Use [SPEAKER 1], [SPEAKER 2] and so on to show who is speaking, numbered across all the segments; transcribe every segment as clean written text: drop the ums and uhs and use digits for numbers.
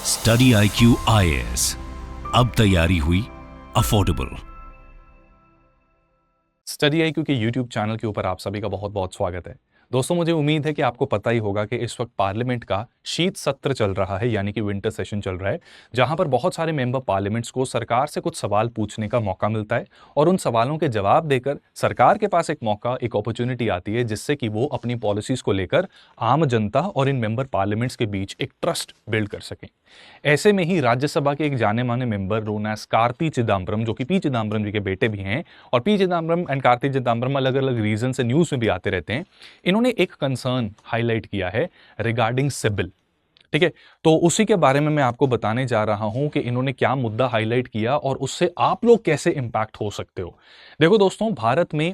[SPEAKER 1] Study IQ IAS, अब तैयारी हुई अफोर्डेबल।
[SPEAKER 2] स्टडी IQ के YouTube चैनल के ऊपर आप सभी का बहुत बहुत स्वागत है। दोस्तों, मुझे उम्मीद है कि आपको पता ही होगा कि इस वक्त पार्लियामेंट का शीत सत्र चल रहा है, यानी कि विंटर सेशन चल रहा है, जहां पर बहुत सारे मेंबर पार्लियामेंट्स को सरकार से कुछ सवाल पूछने का मौका मिलता है और उन सवालों के जवाब देकर सरकार के पास एक मौका, एक अपॉर्चुनिटी आती है जिससे कि वो अपनी पॉलिसीज को लेकर आम जनता और इन मेंबर पार्लियामेंट्स के बीच एक ट्रस्ट बिल्ड कर सकें। ऐसे में ही राज्यसभा के एक जाने माने member known as Karti Chidambaram, जो कि पी चिदम्बरम जी के बेटे भी हैं, और पी चिदम्बरम एंड कार्ति चिदम्बरम अलग अलग रीजन से न्यूज में भी आते रहते हैं, इन्होंने एक कंसर्न हाईलाइट किया है रिगार्डिंग सिबिल। ठीक है, तो उसी के बारे में मैं आपको बताने जा रहा हूं कि इन्होंने क्या मुद्दा हाईलाइट किया और उससे आप लोग कैसे इंपैक्ट हो सकते हो। देखो दोस्तों, भारत में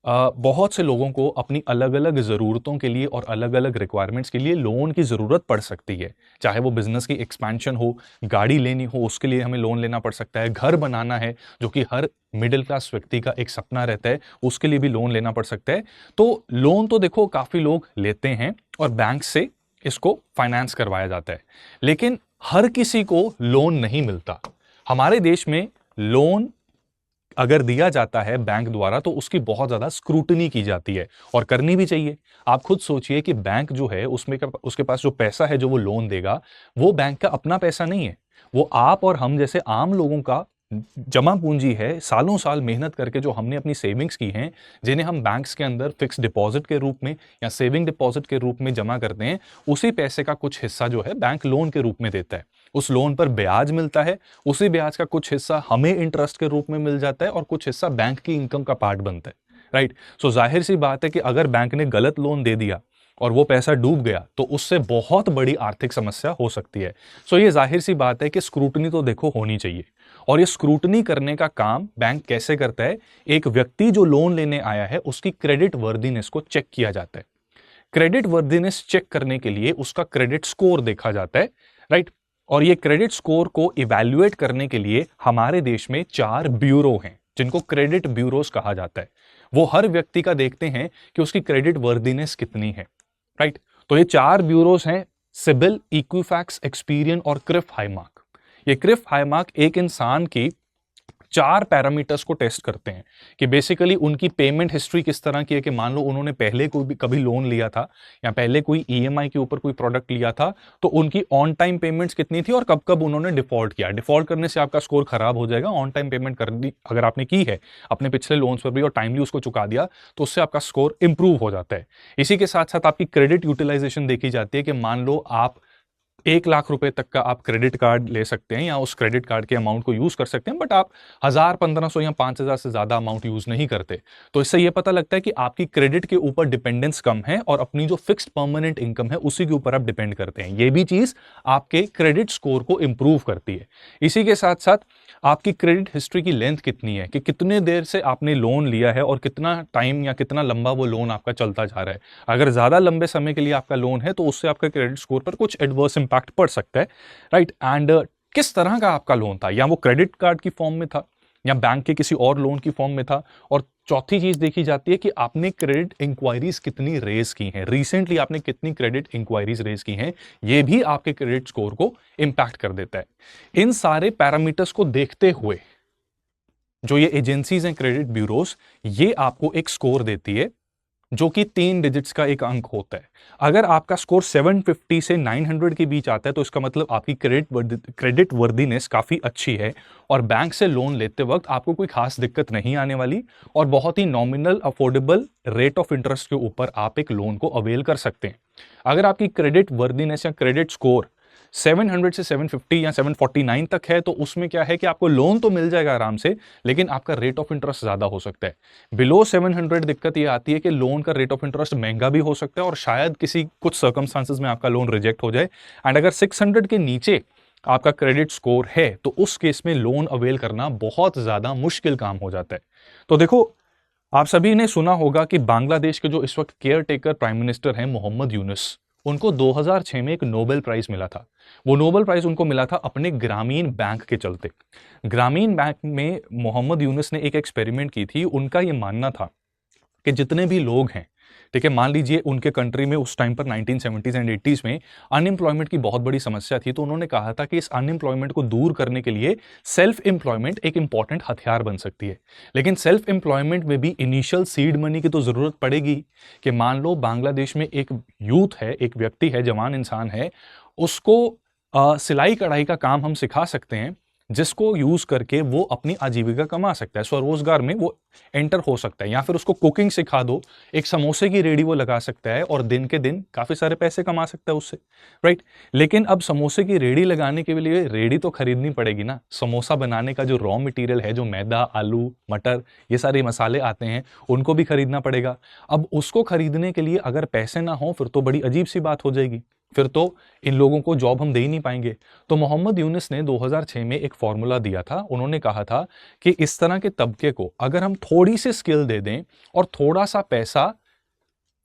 [SPEAKER 2] बहुत से लोगों को अपनी अलग अलग ज़रूरतों के लिए और अलग अलग रिक्वायरमेंट्स के लिए लोन की ज़रूरत पड़ सकती है। चाहे वो बिजनेस की एक्सपेंशन हो, गाड़ी लेनी हो, उसके लिए हमें लोन लेना पड़ सकता है, घर बनाना है जो कि हर मिडिल क्लास व्यक्ति का एक सपना रहता है, उसके लिए भी लोन लेना पड़ सकता है। तो लोन तो देखो काफ़ी लोग लेते हैं और बैंक से इसको फाइनेंस करवाया जाता है, लेकिन हर किसी को लोन नहीं मिलता। हमारे देश में लोन अगर दिया जाता है बैंक द्वारा तो उसकी बहुत ज्यादा स्क्रूटनी की जाती है, और करनी भी चाहिए। आप खुद सोचिए कि बैंक जो है उसमें उसके पास जो पैसा है जो वो लोन देगा, वो बैंक का अपना पैसा नहीं है, वो आप और हम जैसे आम लोगों का जमा पूंजी है, सालों साल मेहनत करके जो हमने अपनी सेविंग्स की हैं, जिन्हें हम बैंक्स के अंदर फिक्स डिपॉजिट के रूप में या सेविंग डिपॉजिट के रूप में जमा करते हैं। उसी पैसे का कुछ हिस्सा जो है बैंक लोन के रूप में देता है, उस लोन पर ब्याज मिलता है, उसी ब्याज का कुछ हिस्सा हमें इंटरेस्ट के रूप में मिल जाता है और कुछ हिस्सा बैंक की इनकम का पार्ट बनता है। राइट, सो जाहिर सी बात है कि अगर बैंक ने गलत लोन दे दिया और वो पैसा डूब गया तो उससे बहुत बड़ी आर्थिक समस्या हो सकती है। सो ये जाहिर सी बात है कि स्क्रूटनी तो देखो होनी चाहिए, और ये स्क्रूटनी करने का काम बैंक कैसे करता है? एक व्यक्ति जो लोन लेने आया है उसकी क्रेडिट वर्दीनेस को चेक किया जाता है। क्रेडिट वर्दीनेस चेक करने के लिए उसका क्रेडिट स्कोर देखा जाता है। राइट, और ये क्रेडिट स्कोर को इवैल्यूएट करने के लिए हमारे देश में 4 ब्यूरो हैं जिनको क्रेडिट ब्यूरोज कहा जाता है। वो हर व्यक्ति का देखते हैं कि उसकी क्रेडिट वर्दीनेस कितनी है। राइट, तो ये 4 ब्यूरोज हैं, सिबिल, इक्विफैक्स, एक्सपीरियन और क्रिफ हाईमार्क। ये क्रिफ हाईमार्क एक इंसान की 4 पैरामीटर्स को टेस्ट करते हैं कि बेसिकली उनकी पेमेंट हिस्ट्री किस तरह की है, कि मान लो उन्होंने पहले कोई भी कभी लोन लिया था या पहले कोई EMI के ऊपर कोई प्रोडक्ट लिया था, तो उनकी ऑन टाइम पेमेंट्स कितनी थी और कब कब उन्होंने डिफॉल्ट किया। डिफॉल्ट करने से आपका स्कोर खराब हो जाएगा। ऑन टाइम पेमेंट कर दी अगर आपने की है अपने पिछले लोन्स पर भी और टाइमली उसको चुका दिया, तो उससे आपका स्कोर इंप्रूव हो जाता है। इसी के साथ साथ आपकी क्रेडिट यूटिलाइजेशन देखी जाती है कि मान लो आप 1 लाख रुपए तक का आप क्रेडिट कार्ड ले सकते हैं या उस क्रेडिट कार्ड के अमाउंट को यूज कर सकते हैं, बट आप 1000, 1500 या 5000 से ज्यादा अमाउंट यूज नहीं करते। तो इससे यह पता लगता है कि आपकी क्रेडिट के ऊपर डिपेंडेंस कम है और अपनी जो फिक्स्ड परमानेंट इनकम है उसी के ऊपर आप डिपेंड करते हैं। यह भी चीज आपके क्रेडिट स्कोर को इंप्रूव करती है। इसी के साथ साथ आपकी क्रेडिट हिस्ट्री की लेंथ कितनी है, कि कितने देर से आपने लोन लिया है और कितना टाइम या कितना लंबा वो लोन आपका चलता जा रहा है। अगर ज्यादा लंबे समय के लिए आपका लोन है तो उससे आपका क्रेडिट स्कोर पर कुछ एडवर्स इंपैक्ट पड़ सकता है। राइट, एंड किस तरह का आपका लोन था, या वो क्रेडिट कार्ड की फॉर्म में था या बैंक के किसी और लोन की फॉर्म में था। और चौथी चीज देखी जाती है कि आपने क्रेडिट इंक्वायरीज कितनी रेज की हैं, रिसेंटली आपने कितनी क्रेडिट इंक्वायरीज रेज की हैं, ये भी आपके क्रेडिट स्कोर को इंपैक्ट कर देता है। इन सारे पैरामीटर्स को देखते हुए जो ये एजेंसीज हैं, क्रेडिट ब्यूरोज, ये आपको एक स्कोर देती है जो कि 3 डिजिट्स का एक अंक होता है। अगर आपका स्कोर 750 से 900 के बीच आता है तो इसका मतलब आपकी क्रेडिट वर्दीनेस काफी अच्छी है और बैंक से लोन लेते वक्त आपको कोई खास दिक्कत नहीं आने वाली, और बहुत ही nominal affordable rate of interest के ऊपर आप एक लोन को अवेल कर सकते हैं। अगर आपकी क्रेडिट वर्दीनेस या क्रेडिट स्कोर 700 से 750 या 749 तक है तो उसमें क्या है कि आपको लोन तो मिल जाएगा आराम से, लेकिन आपका रेट ऑफ इंटरेस्ट ज्यादा हो सकता है। बिलो 700 दिक्कत ये आती है कि लोन का रेट ऑफ इंटरेस्ट महंगा भी हो सकता है और शायद किसी कुछ सर्कमस्टांसेस में आपका लोन रिजेक्ट हो जाए। एंड अगर 600 के नीचे आपका क्रेडिट स्कोर है तो उस केस में लोन अवेल करना बहुत ज्यादा मुश्किल काम हो जाता है। तो देखो, आप सभी ने सुना होगा कि बांग्लादेश के जो इस वक्त केयर टेकर प्राइम मिनिस्टर हैं मोहम्मद यूनुस, उनको 2006 में एक नोबेल प्राइज मिला था। वो नोबेल प्राइज उनको मिला था अपने ग्रामीण बैंक के चलते। ग्रामीण बैंक में मोहम्मद यूनुस ने एक एक्सपेरिमेंट की थी। उनका ये मानना था कि जितने भी लोग हैं ठीक है, मान लीजिए उनके कंट्री में उस टाइम पर 1970s एंड 80s में अनएम्प्लॉयमेंट की बहुत बड़ी समस्या थी, तो उन्होंने कहा था कि इस अनएम्प्लॉयमेंट को दूर करने के लिए सेल्फ एम्प्लॉयमेंट एक इंपॉर्टेंट हथियार बन सकती है। लेकिन सेल्फ एम्प्लॉयमेंट में भी इनिशियल सीड मनी की तो जरूरत पड़ेगी कि मान लो बांग्लादेश में एक यूथ है, एक व्यक्ति है, जवान इंसान है, उसको सिलाई कढ़ाई का काम हम सिखा सकते हैं, जिसको यूज करके वो अपनी आजीविका कमा सकता है, स्वरोजगार में वो एंटर हो सकता है। या फिर उसको कुकिंग सिखा दो, एक समोसे की रेडी वो लगा सकता है और दिन के दिन काफी सारे पैसे कमा सकता है उससे, राइट। लेकिन अब समोसे की रेडी लगाने के लिए रेडी तो खरीदनी पड़ेगी ना, समोसा बनाने का जो रॉ मटेरियल है, जो मैदा, आलू, मटर, ये सारे मसाले आते हैं, उनको भी खरीदना पड़ेगा। अब उसको खरीदने के लिए अगर पैसे ना हो फिर तो बड़ी अजीब सी बात हो जाएगी, फिर तो इन लोगों को जॉब हम दे ही नहीं पाएंगे। तो मोहम्मद यूनुस ने 2006 में एक फॉर्मूला दिया था। उन्होंने कहा था कि इस तरह के तबके को अगर हम थोड़ी सी स्किल दे दें और थोड़ा सा पैसा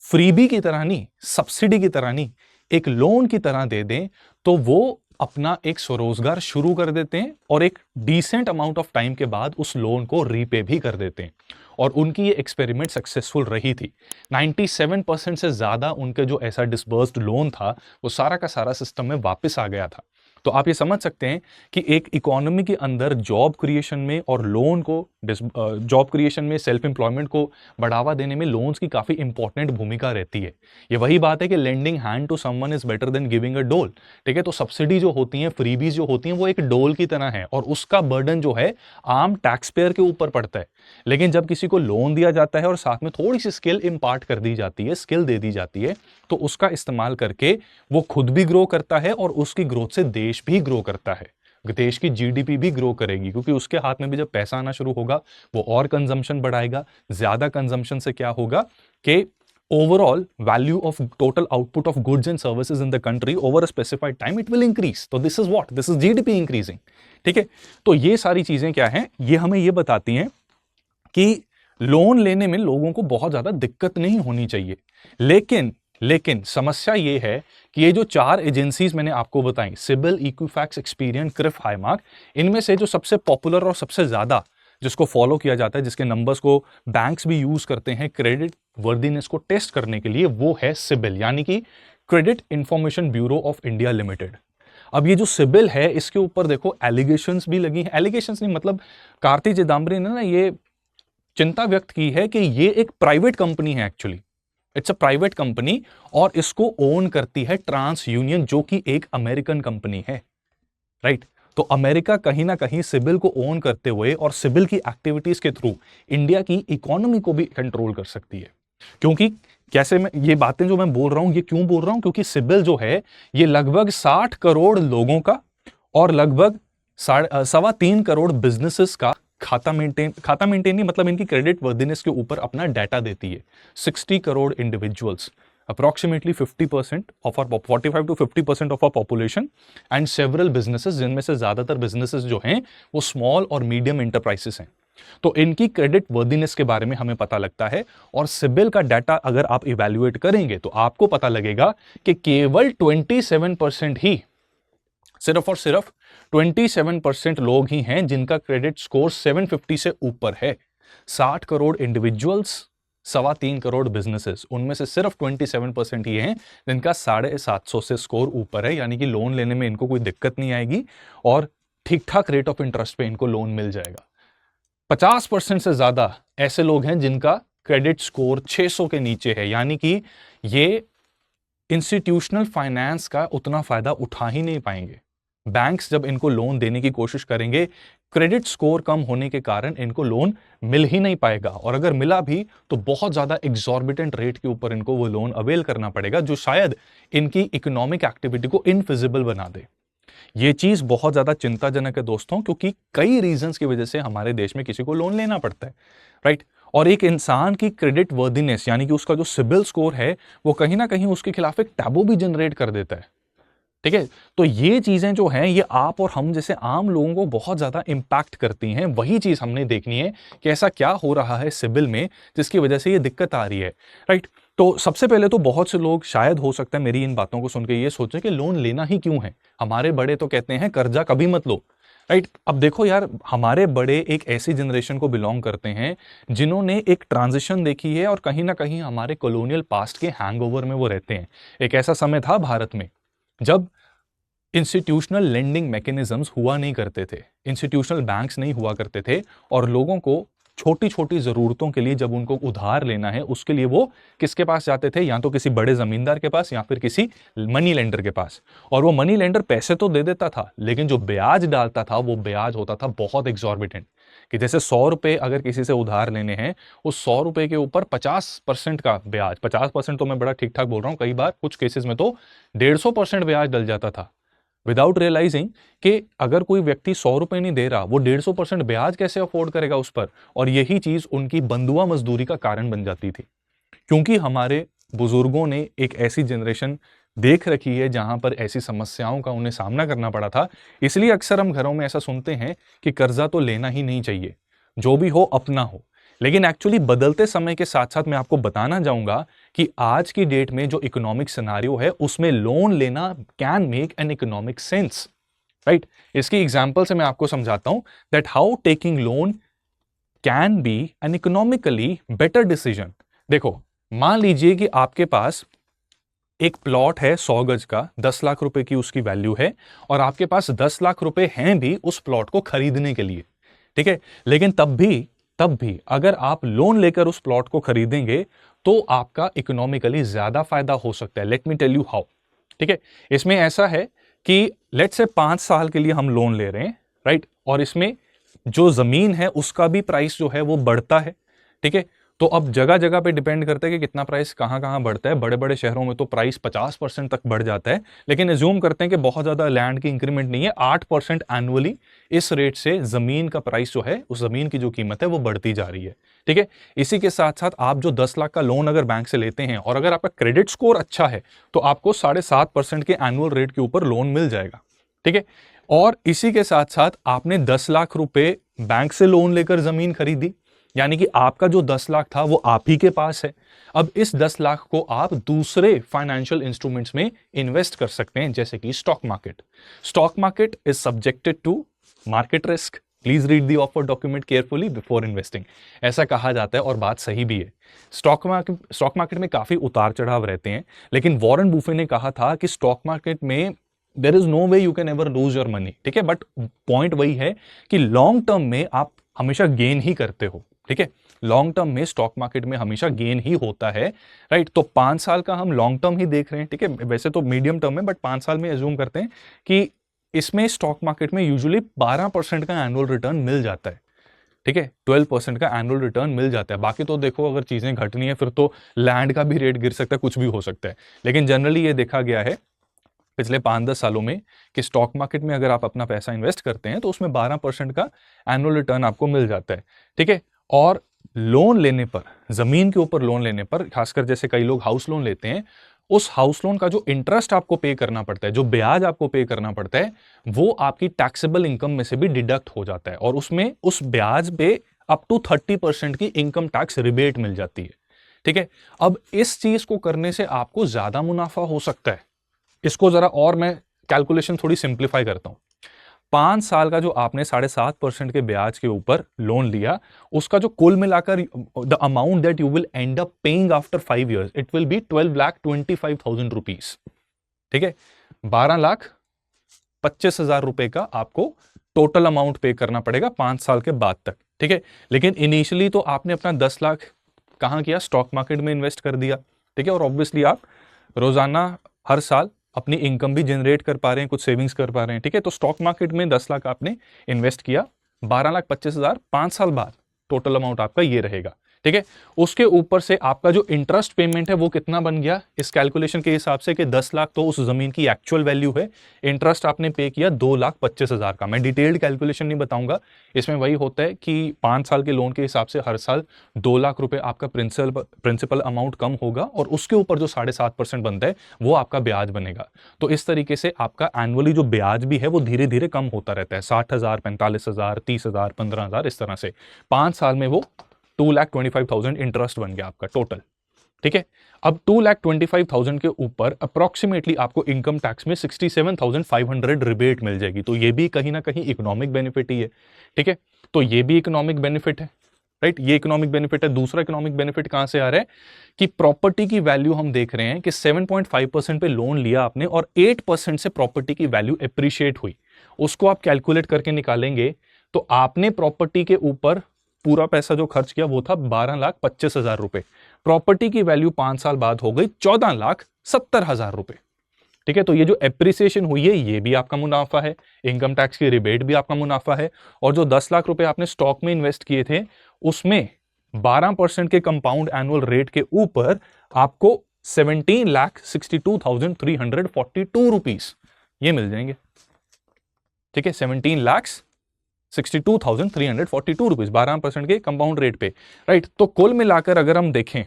[SPEAKER 2] फ्रीबी की तरह नहीं, सब्सिडी की तरह नहीं, एक लोन की तरह दे दें, तो वो अपना एक स्वरोजगार शुरू कर देते हैं और एक डिसेंट अमाउंट ऑफ टाइम के बाद उस लोन को रीपे भी कर देते हैं। और उनकी ये एक्सपेरिमेंट सक्सेसफुल रही थी। 97% से ज्यादा उनके जो ऐसा डिसबर्स्ड लोन था वो सारा का सारा सिस्टम में वापस आ गया था। तो आप ये समझ सकते हैं कि एक इकोनॉमी के अंदर जॉब क्रिएशन में और लोन को, जॉब क्रिएशन में, सेल्फ एम्प्लॉयमेंट को बढ़ावा देने में लोन्स की काफी इंपॉर्टेंट भूमिका रहती है। ये वही बात है कि lending hand to someone is better than giving a dole. ठीक है, तो सब्सिडी जो होती है, फ्रीबीज जो होती हैं, वो एक डोल की तरह है और उसका बर्डन जो है आम टैक्स पेयर के ऊपर पड़ता है। लेकिन जब किसी को लोन दिया जाता है और साथ में थोड़ी सी स्किल इंपार्ट कर दी जाती है, स्किल दे दी जाती है, तो उसका इस्तेमाल करके वो खुद भी ग्रो करता है और उसकी ग्रोथ से देश भी ग्रो करता है। देश की जीडीपी भी ग्रो करेगी क्योंकि उसके हाथ में भी जब पैसा आना शुरू होगा वो और कंजम्पशन बढ़ाएगा। ज्यादा कंजम्पशन से क्या होगा कि overall value of total output of goods and services in the country over a specified time it will increase. तो this is what, this is GDP increasing. ठीक है, तो ये सारी चीजें क्या हैं, ये हमें ये बताती हैं कि लोन लेने में लोगों को बहुत ज्यादा दिक्कत नहीं होनी चाहिए। लेकिन समस्या ये है कि ये जो 4 एजेंसीज मैंने आपको बताई, CIBIL, Equifax, Experian, CRIF, Highmark, इनमें से जो सबसे पॉपुलर और सबसे ज्यादा जिसको फॉलो किया जाता है, जिसके नंबर्स को बैंक्स भी यूज करते हैं क्रेडिट वर्दीनेस को टेस्ट करने के लिए, वो है सिबिल, यानी कि credit information bureau of India limited. अब ये जो सिबिल है, इसके ऊपर देखो एलिगेशंस भी लगी हैं। एलिगेशंस नहीं, मतलब कार्ति चिदम्बरम ने ना ये चिंता व्यक्त की है कि ये एक प्राइवेट कंपनी है, actually it's a private company, और इसको ओन करती है ट्रांस यूनियन, जो कि एक अमेरिकन कंपनी है, राइट। तो अमेरिका कहीं ना कहीं सिबिल को ओन करते हुए और सिबिल की एक्टिविटीज के थ्रू इंडिया की इकोनॉमी को भी कंट्रोल कर सकती है। क्योंकि कैसे, मैं ये बातें जो मैं बोल रहा हूं, ये क्यों बोल रहा हूं, क्योंकि सिबिल जो है ये लगभग 60 करोड़ लोगों का और लगभग 3.25 करोड़ बिजनेसेस का खाता मेंटेन नहीं, मतलब इनकी क्रेडिट वर्दीनेस के ऊपर अपना डाटा देती है। 60 crore individuals, approximately 50% of our 45 to 50% of our population, and several businesses, जिनमें से ज्यादातर बिजनेसेस जो हैं वो स्मॉल और मीडियम एंटरप्राइजेस हैं। तो इनकी क्रेडिट वर्दीनेस के बारे में हमें पता लगता है, और सिबिल का डाटा अगर आप इवैल्यूएट करेंगे तो आपको पता लगेगा कि केवल 27% ही, सिर्फ और सिर्फ 27% लोग ही हैं जिनका क्रेडिट स्कोर 750 से ऊपर है। 60 करोड़ इंडिविजुअल्स, 3.25 करोड़ बिजनेसेस, उनमें से सिर्फ 27% ही हैं जिनका 750 से स्कोर ऊपर है, यानी कि लोन लेने में इनको कोई दिक्कत नहीं आएगी और ठीक ठाक रेट ऑफ इंटरेस्ट पे इनको लोन मिल जाएगा। 50% से ज्यादा ऐसे लोग हैं जिनका क्रेडिट स्कोर 600 के नीचे है, यानी कि ये इंस्टीट्यूशनल फाइनेंस का उतना फायदा उठा ही नहीं पाएंगे। बैंक्स जब इनको लोन देने की कोशिश करेंगे, क्रेडिट स्कोर कम होने के कारण इनको लोन मिल ही नहीं पाएगा, और अगर मिला भी तो बहुत ज्यादा एग्जॉर्बिटेंट रेट के ऊपर इनको वो लोन अवेल करना पड़ेगा, जो शायद इनकी इकोनॉमिक एक्टिविटी को इनफिजिबल बना दे। ये चीज बहुत ज्यादा चिंताजनक है दोस्तों, क्योंकि कई रीजंस की वजह से हमारे देश में किसी को लोन लेना पड़ता है, राइट। और एक इंसान की क्रेडिट वर्दीनेस, यानी कि उसका जो सिबिल स्कोर है, वो कहीं ना कहीं उसके खिलाफ एक टैबू भी जनरेट कर देता है। ठीक है, तो ये चीजें जो हैं ये आप और हम जैसे आम लोगों को बहुत ज्यादा इंपैक्ट करती हैं। वही चीज हमने देखनी है कि ऐसा क्या हो रहा है सिबिल में जिसकी वजह से ये दिक्कत आ रही है, राइट। तो सबसे पहले तो बहुत से लोग शायद हो सकता है मेरी इन बातों को सुन के ये सोचें कि लोन लेना ही क्यों है। हमारे बड़े तो कहते हैं कर्जा कभी मत लो, राइट। अब देखो यार, हमारे बड़े एक ऐसी जनरेशन को बिलोंग करते हैं जिन्होंने एक ट्रांजिशन देखी है और कहीं ना कहीं हमारे कॉलोनियल पास्ट के हैंगओवर में वो रहते हैं। एक ऐसा समय था भारत में जब इंस्टीट्यूशनल लेंडिंग मैकेनिज्म्स हुआ नहीं करते थे, इंस्टीट्यूशनल बैंक्स नहीं हुआ करते थे, और लोगों को छोटी छोटी ज़रूरतों के लिए जब उनको उधार लेना है उसके लिए वो किसके पास जाते थे? या तो किसी बड़े ज़मींदार के पास या फिर किसी मनी लेंडर के पास। और वो मनी लेंडर पैसे तो दे देता था, लेकिन जो ब्याज डालता था वो ब्याज होता था बहुत एग्जॉर्बिटेंट। कि जैसे 100 रुपए अगर किसी से उधार लेने हैं, उस 100 रुपए के ऊपर 50% का ब्याज, 50% तो मैं बड़ा ठीक ठाक बोल रहा हूँ, कई बार कुछ केसेस में तो 150% ब्याज डल जाता था, विदाउट रियलाइजिंग कि अगर कोई व्यक्ति 100 रुपए नहीं दे रहा, वो 150% ब्याज कैसे अफोर्ड करेगा उस पर। और यही चीज उनकी बंधुआ मजदूरी का कारण बन जाती थी, क्योंकि हमारे बुजुर्गों ने एक ऐसी जनरेशन देख रखी है जहां पर ऐसी समस्याओं का उन्हें सामना करना पड़ा था। इसलिए अक्सर हम घरों में ऐसा सुनते हैं कि कर्जा तो लेना ही नहीं चाहिए, जो भी हो अपना हो। लेकिन एक्चुअली बदलते समय के साथ साथ मैं आपको बताना चाहूंगा कि आज की डेट में जो इकोनॉमिक सिनारियो है उसमें लोन लेना can make an economic sense, right. इसकी एग्जांपल से मैं आपको समझाता हूं that how taking loan can be N economically better decision. देखो, मान लीजिए कि आपके पास एक प्लॉट है 100 गज का, 10 लाख रुपए की उसकी वैल्यू है, और आपके पास 10 लाख रुपए हैं भी उस प्लॉट को खरीदने के लिए, ठीक है। लेकिन तब भी अगर आप लोन लेकर उस प्लॉट को खरीदेंगे तो आपका इकोनॉमिकली ज्यादा फायदा हो सकता है। Let me tell you how, ठीक है। इसमें ऐसा है कि लेट से 5 साल के लिए हम लोन ले रहे हैं, राइट, और इसमें जो जमीन है उसका भी प्राइस जो है वो बढ़ता है, ठीक है। तो अब जगह जगह पे डिपेंड करता है कि कितना प्राइस कहाँ कहाँ बढ़ता है। बड़े बड़े शहरों में तो प्राइस 50% तक बढ़ जाता है, लेकिन एज्यूम करते हैं कि बहुत ज्यादा लैंड की इंक्रीमेंट नहीं है, 8% एनुअली इस रेट से जमीन का प्राइस जो है, उस जमीन की जो कीमत है वो बढ़ती जा रही है, ठीक है। इसी के साथ साथ आप जो 10 लाख का लोन अगर बैंक से लेते हैं और अगर आपका क्रेडिट स्कोर अच्छा है तो आपको 7.5% के एनुअल रेट के ऊपर लोन मिल जाएगा, ठीक है। और इसी के साथ साथ आपने 10 लाख रुपए बैंक से लोन लेकर जमीन खरीदी, यानी कि आपका जो 10 लाख था वो आप ही के पास है। अब इस 10 लाख को आप दूसरे फाइनेंशियल इंस्ट्रूमेंट्स में इन्वेस्ट कर सकते हैं, जैसे कि stock market. Stock market is subjected to market risk. Please read the offer document carefully before investing, ऐसा कहा जाता है और बात सही भी है। स्टॉक मार्केट में काफी उतार चढ़ाव रहते हैं, लेकिन वॉरेन बुफे ने कहा था कि स्टॉक मार्केट में there is no way you can ever lose your money, ठीक है। बट पॉइंट वही है कि लॉन्ग टर्म में आप हमेशा गेन ही करते हो, ठीक है। लॉन्ग टर्म में स्टॉक मार्केट में हमेशा गेन ही होता है, राइट। तो 5 साल का हम लॉन्ग टर्म ही देख रहे हैं, ठीक है। वैसे तो मीडियम टर्म में, बट 5 साल में एज्यूम करते हैं कि इसमें स्टॉक मार्केट में यूजुअली 12% का एनुअल रिटर्न मिल जाता है, ठीक है। 12% का एनुअल रिटर्न मिल जाता है। बाकी तो देखो, अगर चीजें घटनी है फिर तो लैंड का भी रेट गिर सकता है, कुछ भी हो सकता है। लेकिन जनरली ये देखा गया है पिछले 5-10 सालों में कि स्टॉक मार्केट में अगर आप अपना पैसा इन्वेस्ट करते हैं तो उसमें 12% का एनुअल रिटर्न आपको मिल जाता है, ठीक है। और लोन लेने पर, जमीन के ऊपर लोन लेने पर, खासकर जैसे कई लोग हाउस लोन लेते हैं, उस हाउस लोन का जो इंटरेस्ट आपको पे करना पड़ता है, जो ब्याज आपको पे करना पड़ता है, वो आपकी टैक्सेबल इनकम में से भी डिडक्ट हो जाता है, और उसमें उस ब्याज पे अप टू 30% की इनकम टैक्स रिबेट मिल जाती है, ठीक है। अब इस चीज को करने से आपको ज्यादा मुनाफा हो सकता है। इसको जरा और मैं कैलकुलेशन थोड़ी सिंप्लीफाई करता हूं। 5 साल का जो आपने 7.5% के ब्याज के ऊपर लोन लिया, उसका जो कुल मिलाकर the amount that you will and up paying after 5 years, it will be 12,25,000 rupees, ठीक है। 12,25,000 रुपए का आपको टोटल अमाउंट पे करना पड़ेगा 5 साल के बाद तक, ठीक है। लेकिन इनिशियली तो आपने अपना 10 लाख कहां किया? स्टॉक मार्केट में इन्वेस्ट कर दिया, ठीक है। और ऑब्वियसली आप रोजाना हर साल अपनी इनकम भी जनरेट कर पा रहे हैं, कुछ सेविंग्स कर पा रहे हैं, ठीक है। तो स्टॉक मार्केट में 10 लाख आपने इन्वेस्ट किया, 12,25,000 5 साल बाद टोटल अमाउंट आपका ये रहेगा, ठीक है। उसके ऊपर से आपका जो इंटरेस्ट पेमेंट है वो कितना बन गया इस कैलकुलेशन के हिसाब से कि 10 लाख तो उस जमीन की एक्चुअल वैल्यू है, इंटरेस्ट आपने पे किया 2,25,000 का। मैं डिटेल्ड कैलकुलेशन नहीं बताऊंगा, इसमें वही होता है कि 5 साल के लोन के हिसाब से हर साल 2 लाख रुपए आपका प्रिंसिपल अमाउंट कम होगा, और उसके ऊपर जो 7.5% बनता है वो आपका ब्याज बनेगा। तो इस तरीके से आपका एनुअली जो ब्याज भी है वो धीरे धीरे कम होता रहता है, 60,000, 45,000, 30,000, 15,000, इस तरह से 5 साल में वो 2,25,000 इंटरेस्ट बन गया आपका टोटल, ठीक है। अब 2,25,000 के ऊपर अप्रॉक्सीमेटली आपको इनकम टैक्स में 67,500 रिबेट मिल जाएगी, तो ये भी कहीं ना कहीं इकोनॉमिक बेनिफिट ही है। ठीक है, तो ये भी इकोनॉमिक बेनिफिट है, राइट, ये इकोनॉमिक बेनिफिट है। दूसरा इकोनॉमिक बेनिफिट कहां से आ रहा है कि प्रॉपर्टी की वैल्यू हम देख रहे हैं कि 7.5% पे लोन लिया आपने और 8% से प्रॉपर्टी की वैल्यू एप्रिशिएट हुई, उसको आप कैलकुलेट करके निकालेंगे तो आपने प्रॉपर्टी के ऊपर पूरा पैसा जो खर्च किया वो था 12,25,000 रुपए। प्रॉपर्टी की वैल्यू 5 साल बाद हो गई 14,70,000 रुपए। ठीक है, तो ये जो एप्रिसिएशन हुई है ये भी आपका मुनाफा है, इनकम टैक्स की रिबेट भी आपका मुनाफा है, और जो 10 लाख रुपए आपने स्टॉक में इन्वेस्ट किए थे उसमें 12% के कंपाउंड एनुअल रेट के ऊपर आपको 17,62,342 रुपीस ये मिल जाएंगे। ठीक है, 17,62,342 रुपीज 12% के कंपाउंड रेट पे, राइट। तो कुल मिलाकर अगर हम देखें,